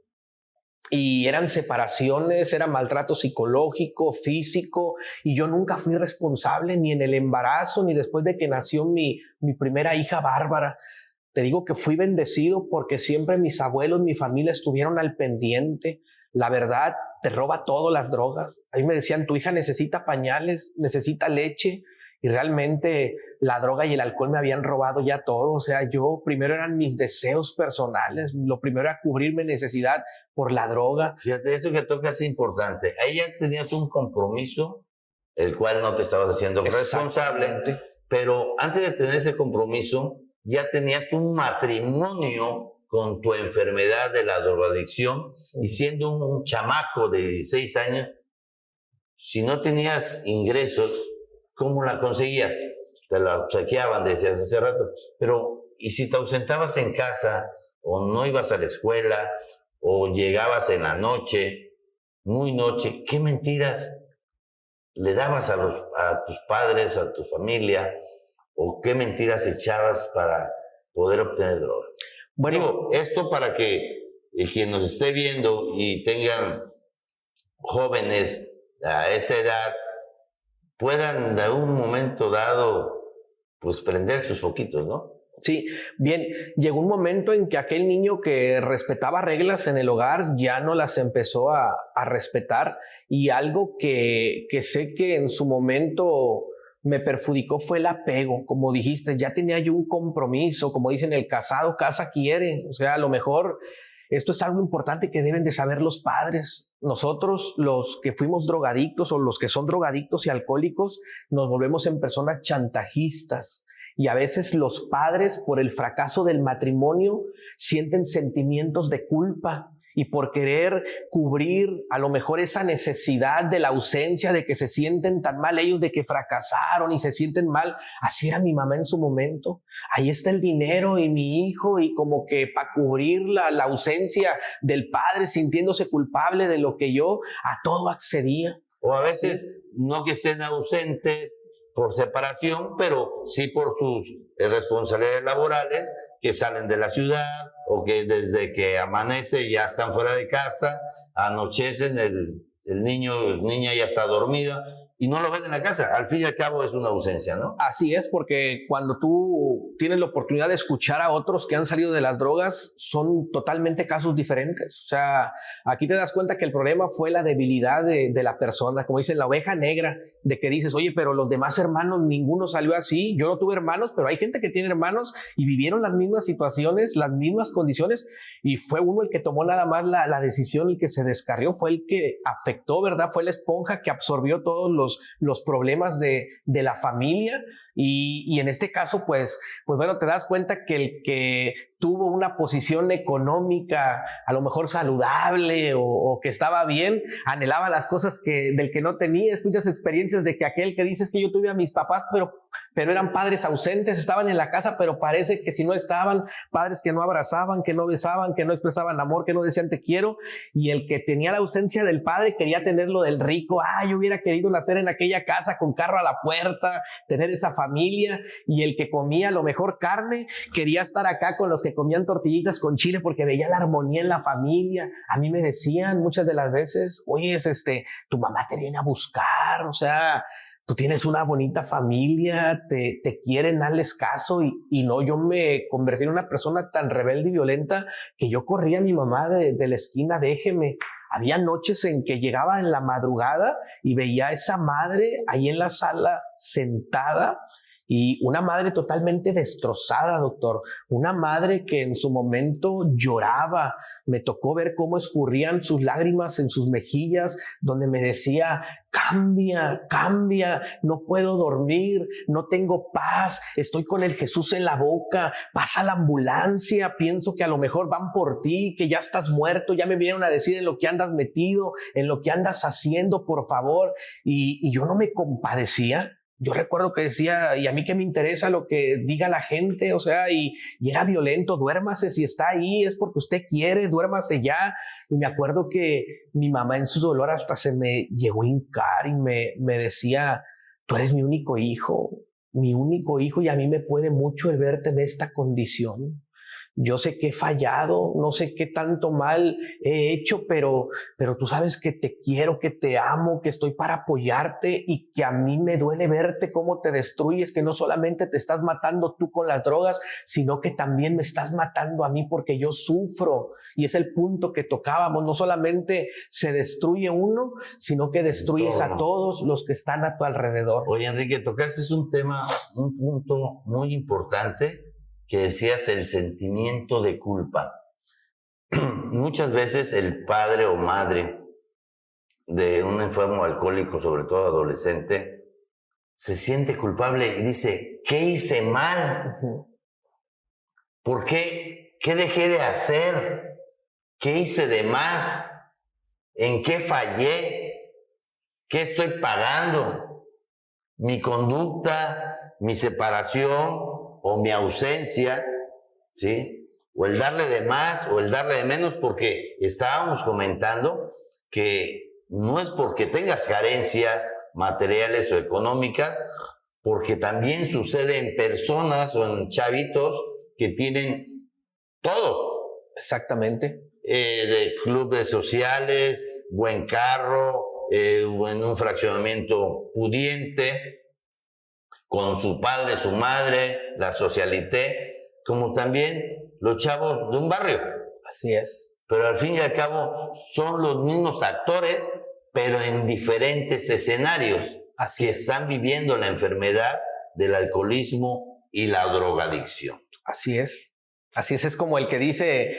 Speaker 3: Y eran separaciones, era maltrato psicológico, físico, y yo nunca fui responsable ni en el embarazo, ni después de que nació mi primera hija Bárbara. Te digo que fui bendecido porque siempre mis abuelos, mi familia estuvieron al pendiente. La verdad, te roba todo las drogas. A mí me decían, tu hija necesita pañales, necesita leche. Y realmente la droga y el alcohol me habían robado ya todo. O sea, yo primero eran mis deseos personales. Lo primero era cubrir mi necesidad por la droga.
Speaker 2: Fíjate, eso que tocas es importante. Ahí ya tenías un compromiso, el cual no te estabas haciendo responsable. Pero antes de tener ese compromiso, ya tenías un matrimonio con tu enfermedad de la drogadicción. Y siendo un chamaco de 16 años, si no tenías ingresos, ¿cómo la conseguías? Te la saqueaban, decías hace rato. Pero, ¿y si te ausentabas en casa, o no ibas a la escuela, o llegabas en la noche, muy noche? ¿Qué mentiras le dabas a tus padres, a tu familia? ¿O qué mentiras echabas para poder obtener droga? Bueno, digo, esto para que quien nos esté viendo y tengan jóvenes a esa edad, puedan de un momento dado, pues prender sus foquitos, ¿no?
Speaker 3: Sí, bien, llegó un momento en que aquel niño que respetaba reglas en el hogar ya no las empezó a respetar, y algo que sé que en su momento me perjudicó fue el apego. Como dijiste, ya tenía yo un compromiso, como dicen, el casado casa quiere. O sea, a lo mejor esto es algo importante que deben de saber los padres. Nosotros, los que fuimos drogadictos o los que son drogadictos y alcohólicos, nos volvemos en personas chantajistas. Y a veces los padres, por el fracaso del matrimonio, sienten sentimientos de culpa. Y por querer cubrir a lo mejor esa necesidad de la ausencia, de que se sienten tan mal ellos, de que fracasaron y se sienten mal. Así era mi mamá en su momento. Ahí está el dinero y mi hijo, y como que para cubrir la ausencia del padre, sintiéndose culpable de lo que yo, a todo accedía.
Speaker 2: O a veces no que estén ausentes por separación, pero sí por sus responsabilidades laborales, que salen de la ciudad, o que desde que amanece ya están fuera de casa, anochecen, el niña ya está dormida y no lo ven en la casa. Al fin y al cabo es una ausencia, ¿no?
Speaker 3: Así es, porque cuando tú tienes la oportunidad de escuchar a otros que han salido de las drogas, son totalmente casos diferentes. O sea, aquí te das cuenta que el problema fue la debilidad de la persona, como dicen, la oveja negra, de que dices, oye, pero los demás hermanos, ninguno salió así. Yo no tuve hermanos, pero hay gente que tiene hermanos y vivieron las mismas situaciones, las mismas condiciones, y fue uno el que tomó nada más la decisión, el que se descarrió, fue el que afectó, ¿verdad? Fue la esponja que absorbió todos los problemas de la familia. Y en este caso, pues bueno, te das cuenta que el que tuvo una posición económica a lo mejor saludable o que estaba bien, anhelaba las cosas del que no tenía. Escuchas experiencias de que aquel que dices que yo tuve a mis papás, pero eran padres ausentes, estaban en la casa, pero parece que si no estaban, padres que no abrazaban, que no besaban, que no expresaban amor, que no decían te quiero. Y el que tenía la ausencia del padre quería tener lo del rico. Yo hubiera querido nacer en aquella casa con carro a la puerta, tener esa familia. Y el que comía a lo mejor carne quería estar acá con los que comían tortillitas con chile porque veía la armonía en la familia. A mí me decían muchas de las veces, oye, tu mamá te viene a buscar, o sea, tú tienes una bonita familia, te quieren, darles caso. Y no, yo me convertí en una persona tan rebelde y violenta que yo corría a mi mamá de la esquina, déjeme. Había noches en que llegaba en la madrugada y veía a esa madre ahí en la sala sentada, y una madre totalmente destrozada, doctor. Una madre que en su momento lloraba. Me tocó ver cómo escurrían sus lágrimas en sus mejillas, donde me decía, cambia, cambia, no puedo dormir, no tengo paz, estoy con el Jesús en la boca, pasa la ambulancia, pienso que a lo mejor van por ti, que ya estás muerto, ya me vinieron a decir en lo que andas metido, en lo que andas haciendo, por favor. Y yo no me compadecía. Yo recuerdo que decía, y a mí qué me interesa lo que diga la gente, o sea, y era violento. Duérmase, si está ahí es porque usted quiere, duérmase ya. Y me acuerdo que mi mamá en su dolor hasta se me llegó a hincar y me decía, tú eres mi único hijo, mi único hijo, y a mí me puede mucho el verte en esta condición. Yo sé que he fallado, no sé qué tanto mal he hecho, pero tú sabes que te quiero, que te amo, que estoy para apoyarte y que a mí me duele verte cómo te destruyes, que no solamente te estás matando tú con las drogas, sino que también me estás matando a mí porque yo sufro. Y es el punto que tocábamos, no solamente se destruye uno, sino que destruyes a todos los que están a tu alrededor.
Speaker 2: Oye, Enrique, tocaste un punto muy importante, que decías el sentimiento de culpa. Muchas veces el padre o madre de un enfermo alcohólico, sobre todo adolescente, se siente culpable y dice, ¿qué hice mal? ¿Por qué? ¿Qué dejé de hacer? ¿Qué hice de más? ¿En qué fallé? ¿Qué estoy pagando? ¿Mi conducta, mi separación o mi ausencia, ¿sí? O el darle de más o el darle de menos, porque estábamos comentando que no es porque tengas carencias materiales o económicas, porque también sucede en personas o en chavitos que tienen todo.
Speaker 3: Exactamente.
Speaker 2: De clubes sociales, buen carro, o en un fraccionamiento pudiente, con su padre, su madre, la socialité, como también los chavos de un barrio.
Speaker 3: Así es.
Speaker 2: Pero al fin y al cabo son los mismos actores, pero en diferentes escenarios.
Speaker 3: Así
Speaker 2: que
Speaker 3: es.
Speaker 2: Están viviendo la enfermedad del alcoholismo y la drogadicción.
Speaker 3: Así es. Así es como el que dice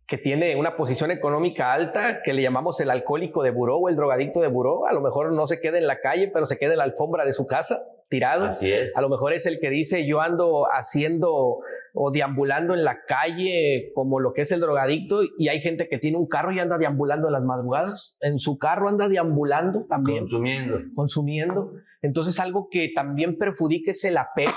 Speaker 3: que tiene una posición económica alta, que le llamamos el alcohólico de buró o el drogadicto de buró. A lo mejor no se queda en la calle, pero se queda en la alfombra de su casa, tirado.
Speaker 2: Así es.
Speaker 3: A lo mejor es el que dice, yo ando haciendo o deambulando en la calle como lo que es el drogadicto, y hay gente que tiene un carro y anda deambulando en las madrugadas. En su carro anda deambulando también. Consumiendo. Entonces, algo que también perjudica es el apego,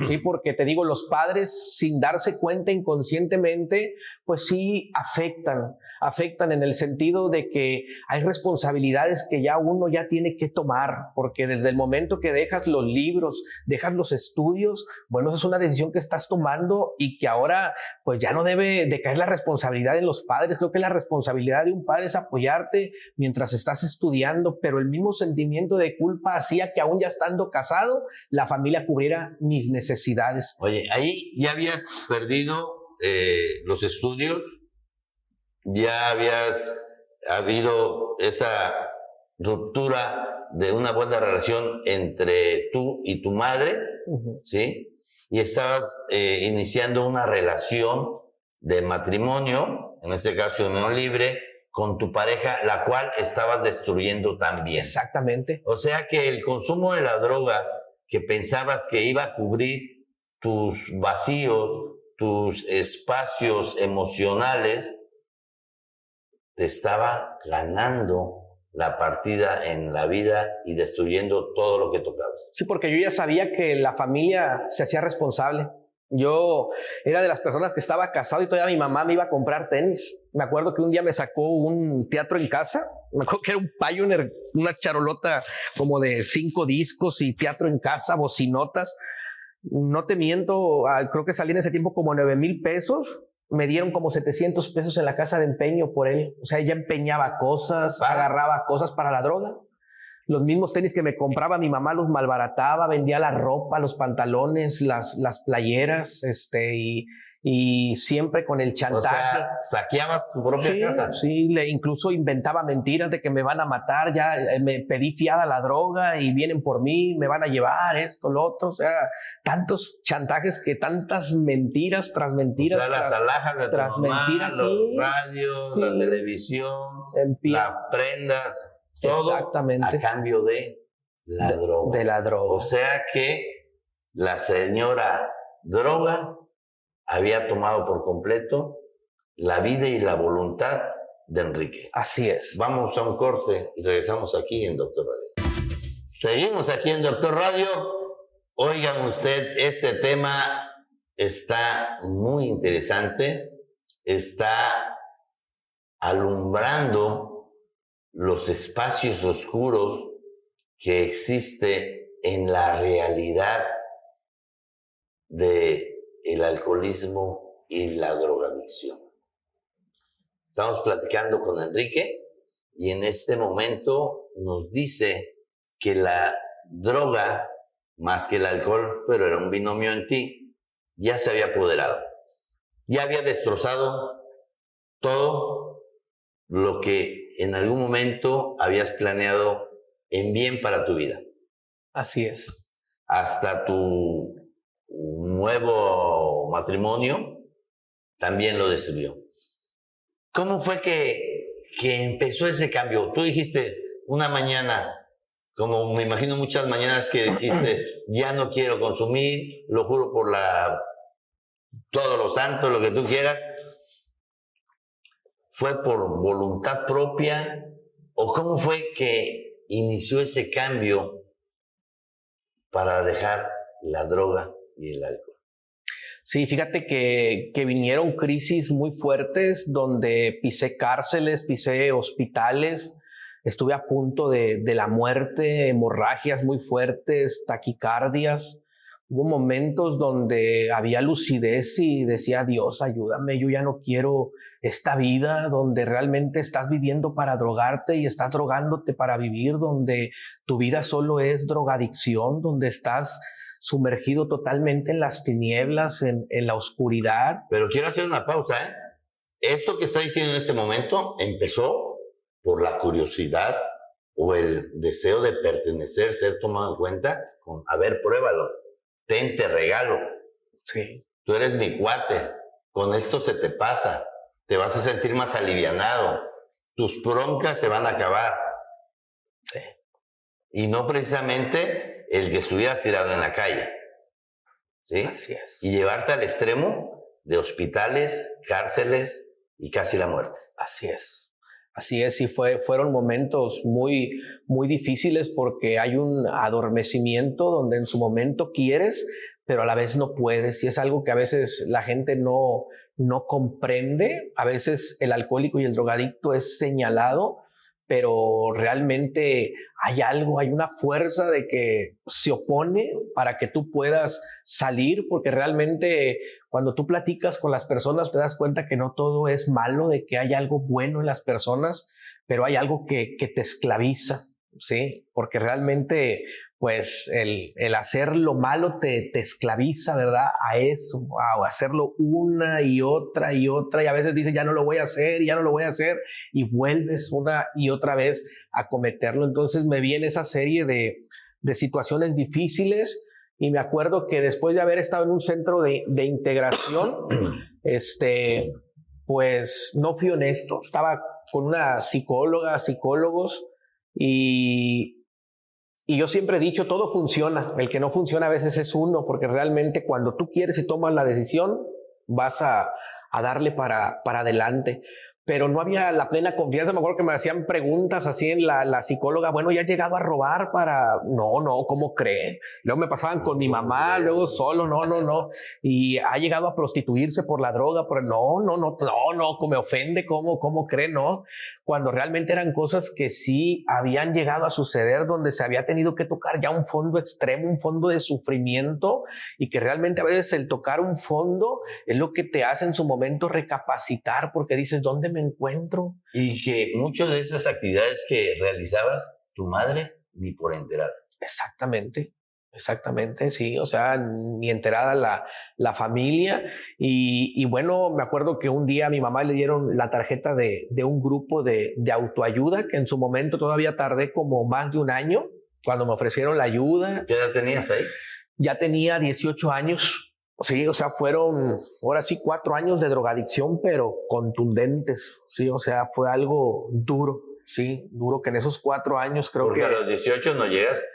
Speaker 3: ¿sí? Porque te digo, los padres, sin darse cuenta inconscientemente, pues sí afectan en el sentido de que hay responsabilidades que ya uno ya tiene que tomar, porque desde el momento que dejas los libros, dejas los estudios, bueno, esa es una decisión que estás tomando y que ahora pues ya no debe de caer la responsabilidad en los padres. Creo que la responsabilidad de un padre es apoyarte mientras estás estudiando, pero el mismo sentimiento de culpa hacía que aún ya estando casado, la familia cubriera mis necesidades.
Speaker 2: Oye, ahí ya habías perdido los estudios, ya habías habido esa ruptura de una buena relación entre tú y tu madre, ¿sí? Y estabas iniciando una relación de matrimonio, en este caso unión libre, con tu pareja, la cual estabas destruyendo también.
Speaker 3: Exactamente.
Speaker 2: O sea que el consumo de la droga que pensabas que iba a cubrir tus vacíos, tus espacios emocionales, te estaba ganando la partida en la vida y destruyendo todo lo que tocabas.
Speaker 3: Sí, porque yo ya sabía que la familia se hacía responsable. Yo era de las personas que estaba casado y todavía mi mamá me iba a comprar tenis. Me acuerdo que un día me sacó un teatro en casa. Me acuerdo que era un Pioneer, una charolota como de 5 discos y teatro en casa, bocinotas. No te miento, creo que salí en ese tiempo como 9,000 pesos. Me dieron como 700 pesos en la casa de empeño por él. O sea, ella empeñaba cosas, agarraba cosas para la droga. Los mismos tenis que me compraba mi mamá los malbarataba, vendía la ropa, los pantalones, las playeras, y siempre con el chantaje.
Speaker 2: O sea, saqueabas tu propia casa.
Speaker 3: Sí, incluso inventaba mentiras de que me van a matar, ya me pedí fiada la droga y vienen por mí, me van a llevar esto, lo otro. O sea, tantos chantajes, que tantas mentiras tras mentiras.
Speaker 2: O sea, las alhajas de tu mamá,
Speaker 3: mentiras,
Speaker 2: los radios, la televisión, las prendas. Todo a cambio de la droga.
Speaker 3: De la droga.
Speaker 2: O sea que la señora droga había tomado por completo la vida y la voluntad de Enrique.
Speaker 3: Así es.
Speaker 2: Vamos a un corte y regresamos aquí en Doctor Radio. Seguimos aquí en Doctor Radio. Oigan usted, este tema está muy interesante. Está alumbrando los espacios oscuros que existe en la realidad de el alcoholismo y la drogadicción. Estamos platicando con Enrique y en este momento nos dice que la droga, más que el alcohol, pero era un binomio en ti, ya se había apoderado. Ya había destrozado todo lo que en algún momento habías planeado en bien para tu vida.
Speaker 3: Así es.
Speaker 2: Hasta tu nuevo matrimonio también lo destruyó. ¿Cómo fue que empezó ese cambio? Tú dijiste una mañana, como me imagino muchas mañanas que dijiste, ya no quiero consumir, lo juro por todos los santos, lo que tú quieras. ¿Fue por voluntad propia? ¿O cómo fue que inició ese cambio para dejar la droga y el alcohol?
Speaker 3: Sí, fíjate que vinieron crisis muy fuertes donde pisé cárceles, pisé hospitales, estuve a punto de la muerte, hemorragias muy fuertes, taquicardias. Hubo momentos donde había lucidez y decía, Dios, ayúdame, yo ya no quiero esta vida donde realmente estás viviendo para drogarte y estás drogándote para vivir, donde tu vida solo es drogadicción, donde estás sumergido totalmente en las tinieblas, en la oscuridad.
Speaker 2: Pero quiero hacer una pausa, ¿eh? Esto que está diciendo en este momento empezó por la curiosidad o el deseo de pertenecer, ser tomado en cuenta con, a ver, pruébalo. Te regalo.
Speaker 3: Sí.
Speaker 2: Tú eres mi cuate. Con esto se te pasa. Te vas a sentir más alivianado. Tus broncas se van a acabar.
Speaker 3: Sí.
Speaker 2: Y no precisamente el que estuvieras tirado en la calle. ¿Sí?
Speaker 3: Así es.
Speaker 2: Y llevarte al extremo de hospitales, cárceles y casi la muerte.
Speaker 3: Así es. Así es, y fueron momentos muy, muy difíciles porque hay un adormecimiento donde en su momento quieres, pero a la vez no puedes. Y es algo que a veces la gente no comprende. A veces el alcohólico y el drogadicto es señalado, pero realmente hay algo, hay una fuerza de que se opone para que tú puedas salir, porque realmente cuando tú platicas con las personas te das cuenta que no todo es malo, de que hay algo bueno en las personas, pero hay algo que te esclaviza, ¿sí? Porque realmente pues el hacer lo malo te esclaviza, ¿verdad? A eso, a hacerlo una y otra, y a veces dices, ya no lo voy a hacer, y vuelves una y otra vez a cometerlo. Entonces me vi en esa serie de situaciones difíciles, y me acuerdo que después de haber estado en un centro de integración, pues no fui honesto, estaba con una psicólogos, y yo siempre he dicho, todo funciona. El que no funciona a veces es uno, porque realmente cuando tú quieres y tomas la decisión, vas a darle para adelante. Pero no había la plena confianza. Me acuerdo que me hacían preguntas así en la psicóloga, bueno, ¿ya has llegado a robar para...? No, ¿cómo cree? Luego me pasaban con mi mamá, luego solo, no. Y ha llegado a prostituirse por la droga, pero no, me ofende, ¿cómo cree? No. Cuando realmente eran cosas que sí habían llegado a suceder, donde se había tenido que tocar ya un fondo extremo, un fondo de sufrimiento, y que realmente a veces el tocar un fondo es lo que te hace en su momento recapacitar, porque dices, ¿dónde me encuentro?
Speaker 2: Y que muchas de esas actividades que realizabas, tu madre ni por enterada.
Speaker 3: Exactamente, sí, o sea, ni enterada la familia. Y bueno, me acuerdo que un día a mi mamá le dieron la tarjeta de un grupo de autoayuda, que en su momento todavía tardé como más de un año cuando me ofrecieron la ayuda.
Speaker 2: ¿Qué edad tenías ahí?
Speaker 3: Ya tenía 18 años. Sí, o sea, fueron ahora sí 4 años de drogadicción, pero contundentes. Sí, o sea, fue algo duro. Sí, duro, que en esos 4 años creo
Speaker 2: Porque
Speaker 3: que...
Speaker 2: a los 18 no llegaste.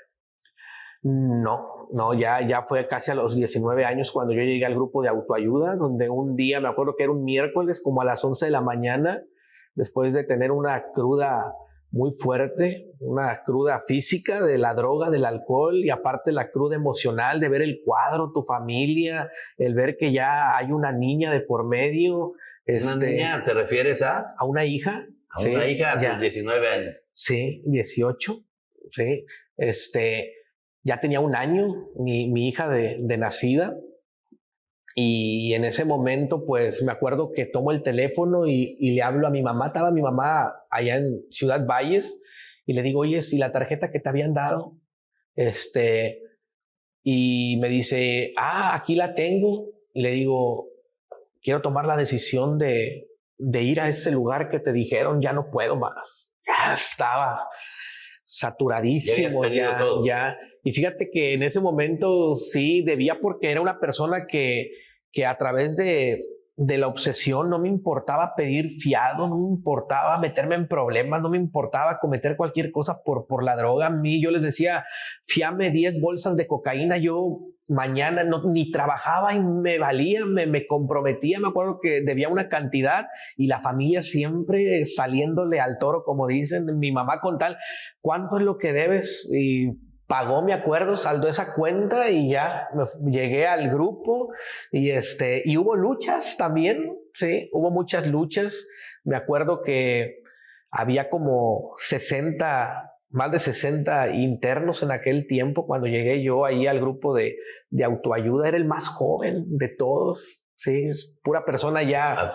Speaker 3: No, ya fue casi a los 19 años cuando yo llegué al grupo de autoayuda, donde un día, me acuerdo que era un miércoles, como a las 11 de la mañana, después de tener una cruda muy fuerte, una cruda física de la droga, del alcohol, y aparte la cruda emocional de ver el cuadro, tu familia, el ver que ya hay una niña de por medio.
Speaker 2: ¿Una niña? ¿Te refieres a?
Speaker 3: A una hija.
Speaker 2: A una hija a tus 19 años.
Speaker 3: Sí, 18. Sí, ya tenía un año mi hija de nacida, Y en ese momento, pues me acuerdo que tomo el teléfono y le hablo a mi mamá. Estaba mi mamá allá en Ciudad Valles y le digo, oye, si la tarjeta que te habían dado, y me dice, aquí la tengo. Y le digo, quiero tomar la decisión de ir a ese lugar que te dijeron, ya no puedo más. Ya estaba saturadísimo, ya. Y fíjate que en ese momento sí debía, porque era una persona que a través de la obsesión no me importaba pedir fiado, no me importaba meterme en problemas, no me importaba cometer cualquier cosa por la droga. A mí yo les decía, fíame 10 bolsas de cocaína, yo mañana ni trabajaba y me valía, me comprometía. Me acuerdo que debía una cantidad y la familia siempre saliéndole al toro, como dicen. Mi mamá con tal, ¿cuánto es lo que debes? Y pagó, me acuerdo, saldó esa cuenta y ya llegué al grupo y hubo luchas también, sí, hubo muchas luchas. Me acuerdo que había como más de 60 internos en aquel tiempo cuando llegué yo ahí al grupo de autoayuda. Era el más joven de todos, sí, pura persona ya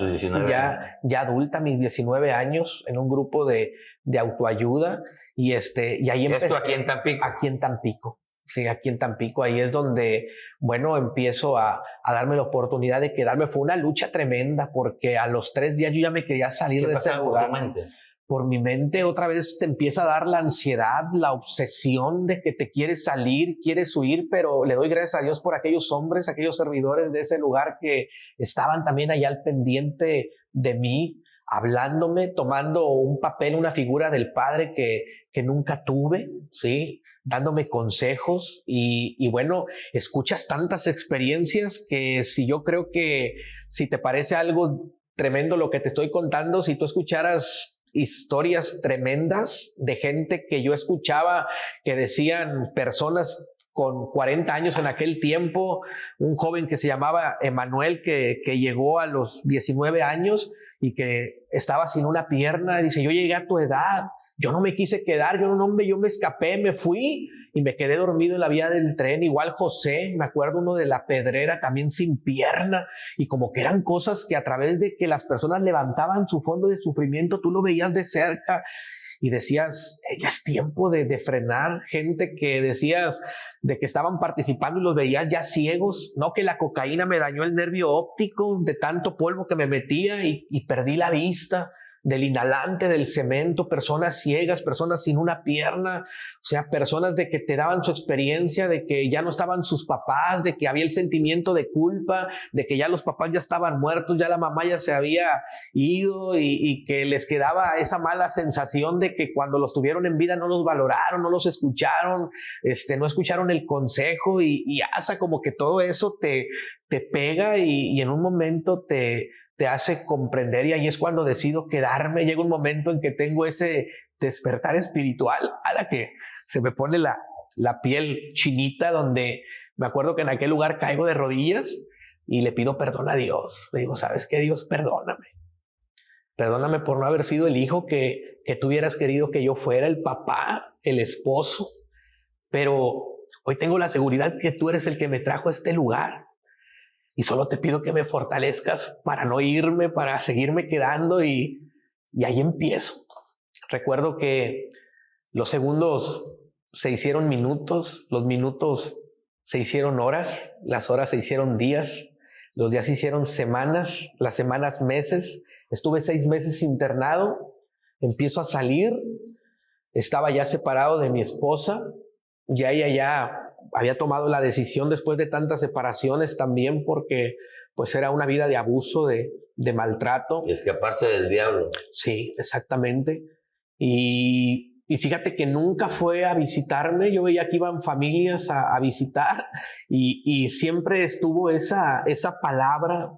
Speaker 3: adulta, mis 19 años, en un grupo de autoayuda. Y ahí empecé.
Speaker 2: ¿Esto aquí en Tampico?
Speaker 3: Aquí en Tampico. Sí, aquí en Tampico. Ahí es donde, bueno, empiezo a darme la oportunidad de quedarme. Fue una lucha tremenda porque a los 3 días yo ya me quería salir de ese lugar.
Speaker 2: ¿Qué pasaba por tu mente?
Speaker 3: Por mi mente otra vez te empieza a dar la ansiedad, la obsesión de que te quieres salir, quieres huir, pero le doy gracias a Dios por aquellos hombres, aquellos servidores de ese lugar que estaban también allá al pendiente de mí, hablándome, tomando un papel, una figura del padre que nunca tuve, ¿sí? Dándome consejos y bueno, escuchas tantas experiencias que yo creo que si te parece algo tremendo lo que te estoy contando, si tú escucharas historias tremendas de gente que yo escuchaba que decían personas con 40 años en aquel tiempo, un joven que se llamaba Emanuel que llegó a los 19 años y que estaba sin una pierna. Dice, yo llegué a tu edad, yo no me quise quedar, yo me escapé, me fui y me quedé dormido en la vía del tren. Igual José, me acuerdo uno de La Pedrera, también sin pierna, y como que eran cosas que a través de que las personas levantaban su fondo de sufrimiento, tú lo veías de cerca y decías, ya es tiempo de frenar. Gente que decías de que estaban participando y los veías ya ciegos, no, que la cocaína me dañó el nervio óptico de tanto polvo que me metía y perdí la vista del inhalante, del cemento, personas ciegas, personas sin una pierna, o sea, personas de que te daban su experiencia, de que ya no estaban sus papás, de que había el sentimiento de culpa, de que ya los papás ya estaban muertos, ya la mamá ya se había ido y que les quedaba esa mala sensación de que cuando los tuvieron en vida no los valoraron, no los escucharon, no escucharon el consejo y hasta como que todo eso te pega y en un momento te hace comprender, y ahí es cuando decido quedarme. Llega un momento en que tengo ese despertar espiritual a la que se me pone la piel chinita, donde me acuerdo que en aquel lugar caigo de rodillas y le pido perdón a Dios. Le digo, ¿sabes qué, Dios? Perdóname. Perdóname por no haber sido el hijo que tú hubieras querido que yo fuera, el papá, el esposo. Pero hoy tengo la seguridad que tú eres el que me trajo a este lugar. Y solo te pido que me fortalezcas para no irme, para seguirme quedando y ahí empiezo. Recuerdo que los segundos se hicieron minutos, los minutos se hicieron horas, las horas se hicieron días, los días se hicieron semanas, las semanas meses. Estuve 6 meses internado, empiezo a salir, estaba ya separado de mi esposa, ya ella ya había tomado la decisión después de tantas separaciones también, porque pues era una vida de abuso, de maltrato.
Speaker 2: Y escaparse del diablo.
Speaker 3: Sí, exactamente. Y fíjate que nunca fue a visitarme. Yo veía que iban familias a visitar y siempre estuvo esa palabra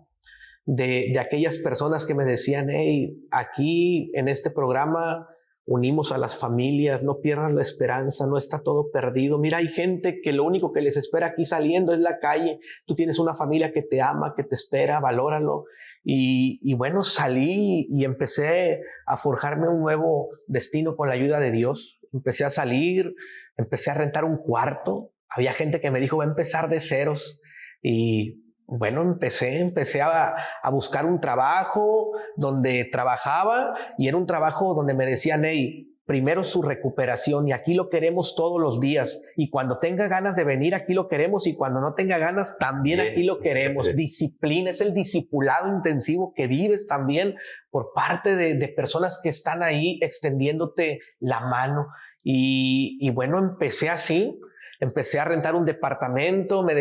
Speaker 3: de aquellas personas que me decían, hey, aquí en este programa unimos a las familias, no pierdas la esperanza, no está todo perdido. Mira, hay gente que lo único que les espera aquí saliendo es la calle. Tú tienes una familia que te ama, que te espera, valóralo. Y bueno, salí y empecé a forjarme un nuevo destino con la ayuda de Dios. Empecé a salir, empecé a rentar un cuarto. Había gente que me dijo, va a empezar de ceros. Y Bueno, empecé a buscar un trabajo donde trabajaba y era un trabajo donde me decían, hey, primero su recuperación y aquí lo queremos todos los días y cuando tenga ganas de venir aquí lo queremos y cuando no tenga ganas también aquí lo queremos. Disciplina, es el discipulado intensivo que vives también por parte de personas que están ahí extendiéndote la mano y bueno, empecé así. Empecé a rentar un departamento, me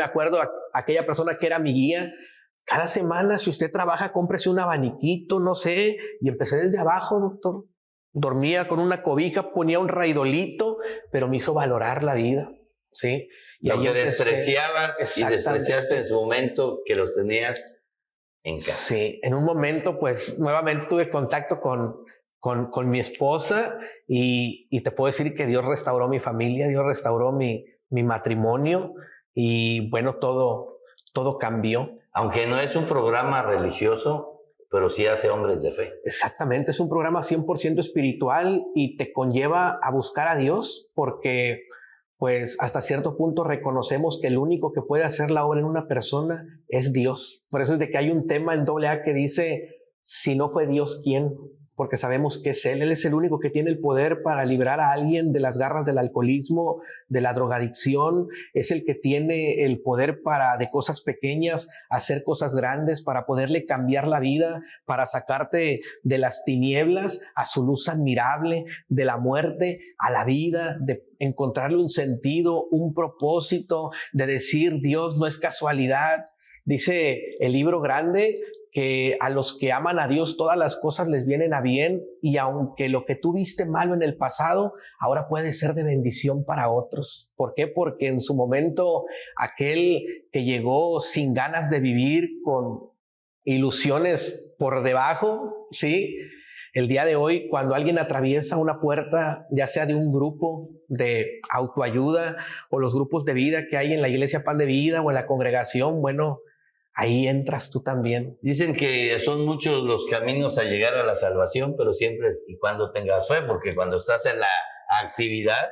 Speaker 3: acuerdo, aquella persona que era mi guía, cada semana si usted trabaja, cómprese un abaniquito, no sé, y empecé desde abajo, doctor. Dormía con una cobija, ponía un raidolito, pero me hizo valorar la vida, ¿sí?
Speaker 2: Y lo que despreciabas y despreciaste en su momento que los tenías en casa.
Speaker 3: Sí, en un momento pues nuevamente tuve contacto con mi esposa y te puedo decir que Dios restauró mi familia, Dios restauró mi matrimonio y bueno, todo cambió.
Speaker 2: Aunque no es un programa religioso, pero sí hace hombres de fe.
Speaker 3: Exactamente, es un programa 100% espiritual y te conlleva a buscar a Dios porque pues hasta cierto punto reconocemos que el único que puede hacer la obra en una persona es Dios. Por eso es de que hay un tema en AA que dice, si no fue Dios, ¿quién? Porque sabemos que es Él es el único que tiene el poder para librar a alguien de las garras del alcoholismo, de la drogadicción, es el que tiene el poder para de cosas pequeñas hacer cosas grandes, para poderle cambiar la vida, para sacarte de las tinieblas a su luz admirable, de la muerte a la vida, de encontrarle un sentido, un propósito, de decir Dios no es casualidad. Dice el Libro Grande que a los que aman a Dios todas las cosas les vienen a bien y aunque lo que tú viste malo en el pasado, ahora puede ser de bendición para otros. ¿Por qué? Porque en su momento aquel que llegó sin ganas de vivir, con ilusiones por debajo, ¿sí? El día de hoy, cuando alguien atraviesa una puerta, ya sea de un grupo de autoayuda o los grupos de vida que hay en la Iglesia Pan de Vida o en la congregación, bueno, ahí entras tú también.
Speaker 2: Dicen que son muchos los caminos a llegar a la salvación, pero siempre y cuando tengas fe, porque cuando estás en la actividad,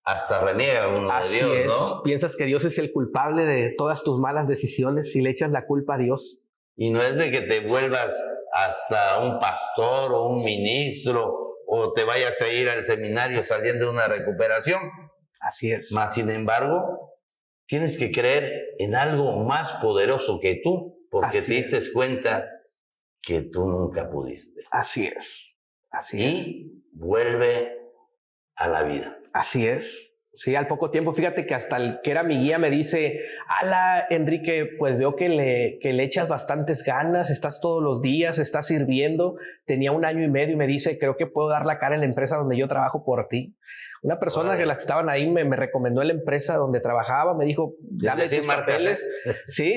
Speaker 2: hasta reniega uno de Dios,
Speaker 3: Así es.
Speaker 2: ¿no?
Speaker 3: Piensas que Dios es el culpable de todas tus malas decisiones y le echas la culpa a Dios.
Speaker 2: Y no es de que te vuelvas hasta un pastor o un ministro o te vayas a ir al seminario saliendo de una recuperación.
Speaker 3: Así es.
Speaker 2: Mas, sin embargo, tienes que creer en algo más poderoso que tú, porque te diste cuenta que tú nunca pudiste.
Speaker 3: Así es. Así
Speaker 2: y vuelve a la vida.
Speaker 3: Así es. Sí, al poco tiempo, fíjate que hasta el que era mi guía me dice, ala, Enrique, pues veo que le echas bastantes ganas, estás todos los días, estás sirviendo. Tenía 1 año y medio y me dice, creo que puedo dar la cara en la empresa donde yo trabajo por ti. Una persona que las que estaban ahí me recomendó en la empresa donde trabajaba, me dijo, dame tus papeles. Sí.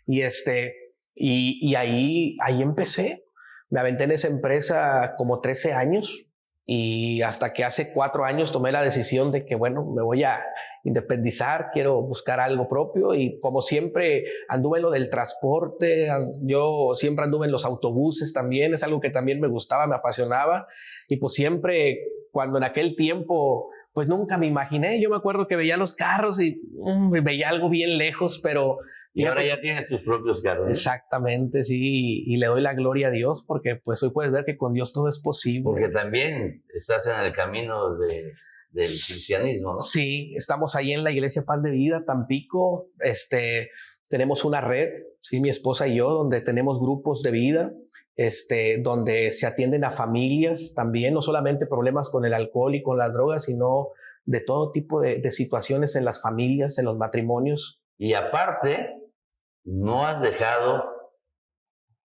Speaker 3: Y ahí empecé. Me aventé en esa empresa como 13 años. Y hasta que hace 4 años tomé la decisión de que, bueno, me voy a independizar, quiero buscar algo propio y como siempre anduve en lo del transporte, yo siempre anduve en los autobuses también, es algo que también me gustaba, me apasionaba y pues siempre cuando en aquel tiempo pues nunca me imaginé, yo me acuerdo que veía los carros y veía algo bien lejos, pero...
Speaker 2: Y ahora ya tienes tus propios carros.
Speaker 3: Exactamente, sí, y le doy la gloria a Dios porque pues hoy puedes ver que con Dios todo es posible.
Speaker 2: Porque también estás en el camino del cristianismo, ¿no? Sí,
Speaker 3: estamos ahí en la Iglesia Pan de Vida, Tampico, tenemos una red, sí, mi esposa y yo, donde tenemos grupos de vida, donde se atienden a familias también, no solamente problemas con el alcohol y con las drogas, sino de todo tipo de situaciones en las familias, en los matrimonios.
Speaker 2: Y aparte, no has dejado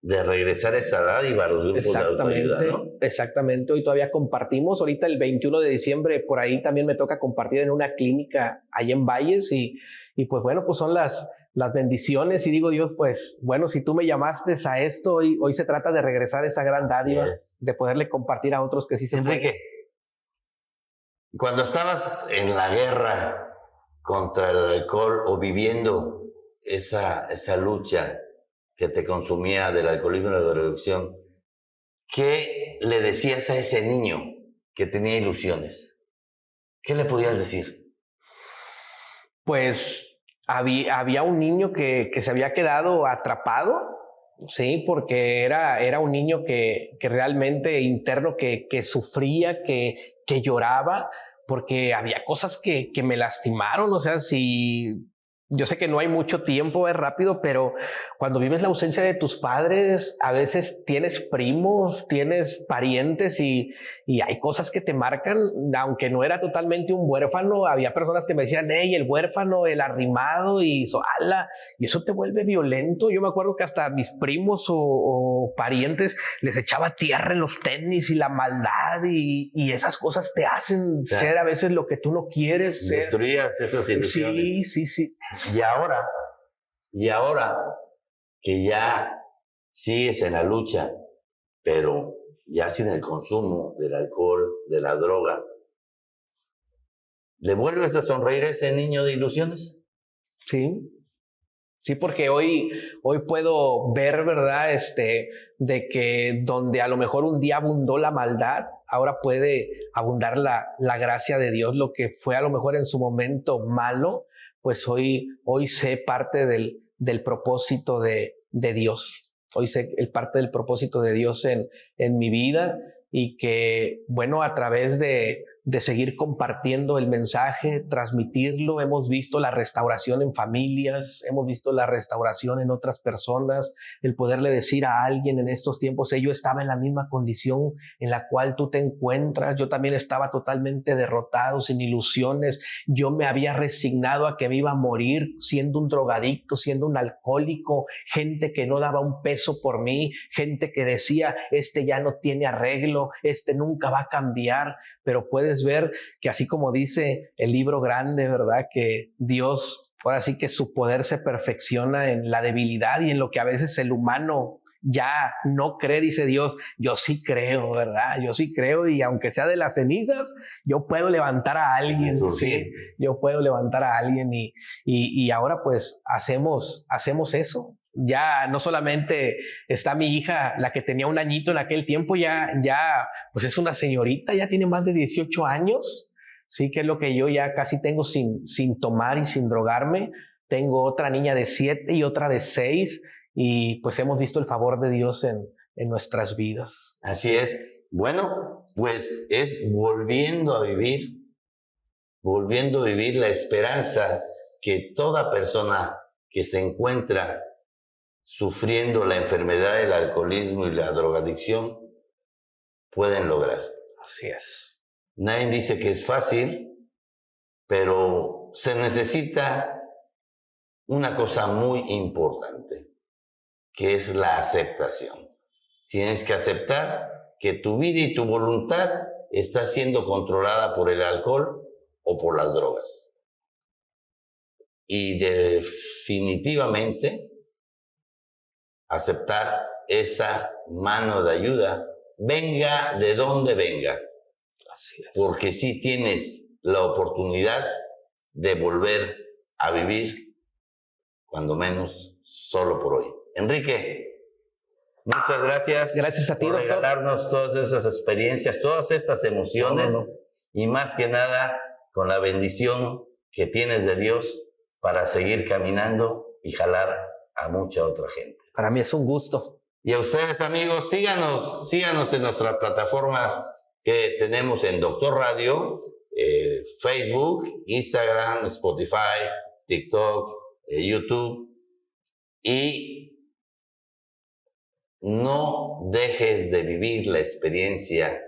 Speaker 2: de regresar esa dádiva a los grupos de autoayuda, ¿no?
Speaker 3: Exactamente, hoy todavía compartimos, ahorita el 21 de diciembre por ahí también me toca compartir en una clínica allá en Valles y pues bueno, pues son las bendiciones y digo Dios, pues bueno, si tú me llamaste a esto, hoy se trata de regresar esa gran dádiva, de poderle compartir a otros que sí se puede.
Speaker 2: Cuando estabas en la guerra contra el alcohol o viviendo esa lucha que te consumía del alcoholismo y la drogadicción, ¿qué le decías a ese niño que tenía ilusiones? ¿Qué le podías decir?
Speaker 3: Pues había un niño que se había quedado atrapado, sí, porque era un niño que realmente interno, que sufría, que lloraba, porque había cosas que me lastimaron. O sea, si yo sé que no hay mucho tiempo, es rápido, pero cuando vives la ausencia de tus padres, a veces tienes primos, tienes parientes y hay cosas que te marcan. Aunque no era totalmente un huérfano, había personas que me decían, hey, el huérfano, el arrimado, y y eso te vuelve violento. Yo me acuerdo que hasta a mis primos o parientes les echaba tierra en los tenis, y la maldad y esas cosas te hacen ser a veces lo que tú no quieres ser.
Speaker 2: Destruías esas ilusiones.
Speaker 3: Sí.
Speaker 2: Y ahora que ya sigues en la lucha, pero ya sin el consumo del alcohol, de la droga, ¿le vuelves a sonreír a ese niño de ilusiones?
Speaker 3: Sí, porque hoy puedo ver, ¿verdad? De que donde a lo mejor un día abundó la maldad, ahora puede abundar la gracia de Dios. Lo que fue a lo mejor en su momento malo, pues hoy sé parte del propósito de Dios. Hoy sé el parte del propósito de Dios en mi vida, y que, bueno, a través de seguir compartiendo el mensaje, transmitirlo, hemos visto la restauración en familias, hemos visto la restauración en otras personas, el poderle decir a alguien en estos tiempos, yo estaba en la misma condición en la cual tú te encuentras, yo también estaba totalmente derrotado, sin ilusiones, yo me había resignado a que me iba a morir siendo un drogadicto, siendo un alcohólico, gente que no daba un peso por mí, gente que decía, ya no tiene arreglo, nunca va a cambiar. Pero puedes ver que, así como dice el libro grande, ¿verdad? Que Dios, ahora sí que su poder se perfecciona en la debilidad y en lo que a veces el humano ya no cree. Dice Dios, yo sí creo, ¿verdad? Yo sí creo, y aunque sea de las cenizas, yo puedo levantar a alguien. Sí, yo puedo levantar a alguien, y ahora pues hacemos eso. Ya no solamente está mi hija, la que tenía un añito en aquel tiempo, ya pues es una señorita, ya tiene más de 18 años, sí, que es lo que yo ya casi tengo sin tomar y sin drogarme. Tengo otra niña de 7 y otra de 6, y pues hemos visto el favor de Dios en nuestras vidas.
Speaker 2: Así es. Bueno, pues es volviendo a vivir la esperanza que toda persona que se encuentra sufriendo la enfermedad del alcoholismo y la drogadicción pueden lograr.
Speaker 3: Así es.
Speaker 2: Nadie dice que es fácil, pero se necesita una cosa muy importante, que es la aceptación. Tienes que aceptar que tu vida y tu voluntad está siendo controlada por el alcohol o por las drogas. Y definitivamente aceptar esa mano de ayuda, venga de donde venga.
Speaker 3: Así es.
Speaker 2: Porque sí tienes la oportunidad de volver a vivir, cuando menos solo por hoy. Enrique, muchas gracias.
Speaker 3: Gracias a ti,
Speaker 2: por
Speaker 3: doctor.
Speaker 2: regalarnos todas esas experiencias, todas estas emociones, y más que nada con la bendición que tienes de Dios para seguir caminando y jalar a mucha otra gente.
Speaker 3: Para mí es un gusto.
Speaker 2: Y a ustedes, amigos, síganos en nuestras plataformas que tenemos en Doctor Radio, Facebook, Instagram, Spotify, TikTok, YouTube. Y no dejes de vivir la experiencia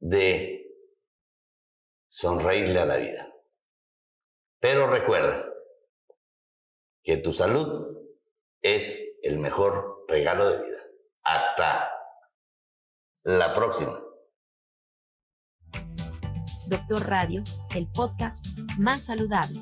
Speaker 2: de sonreírle a la vida. Pero recuerda que tu salud es el mejor regalo de vida. Hasta la próxima.
Speaker 1: Doctor Radio, el podcast más saludable.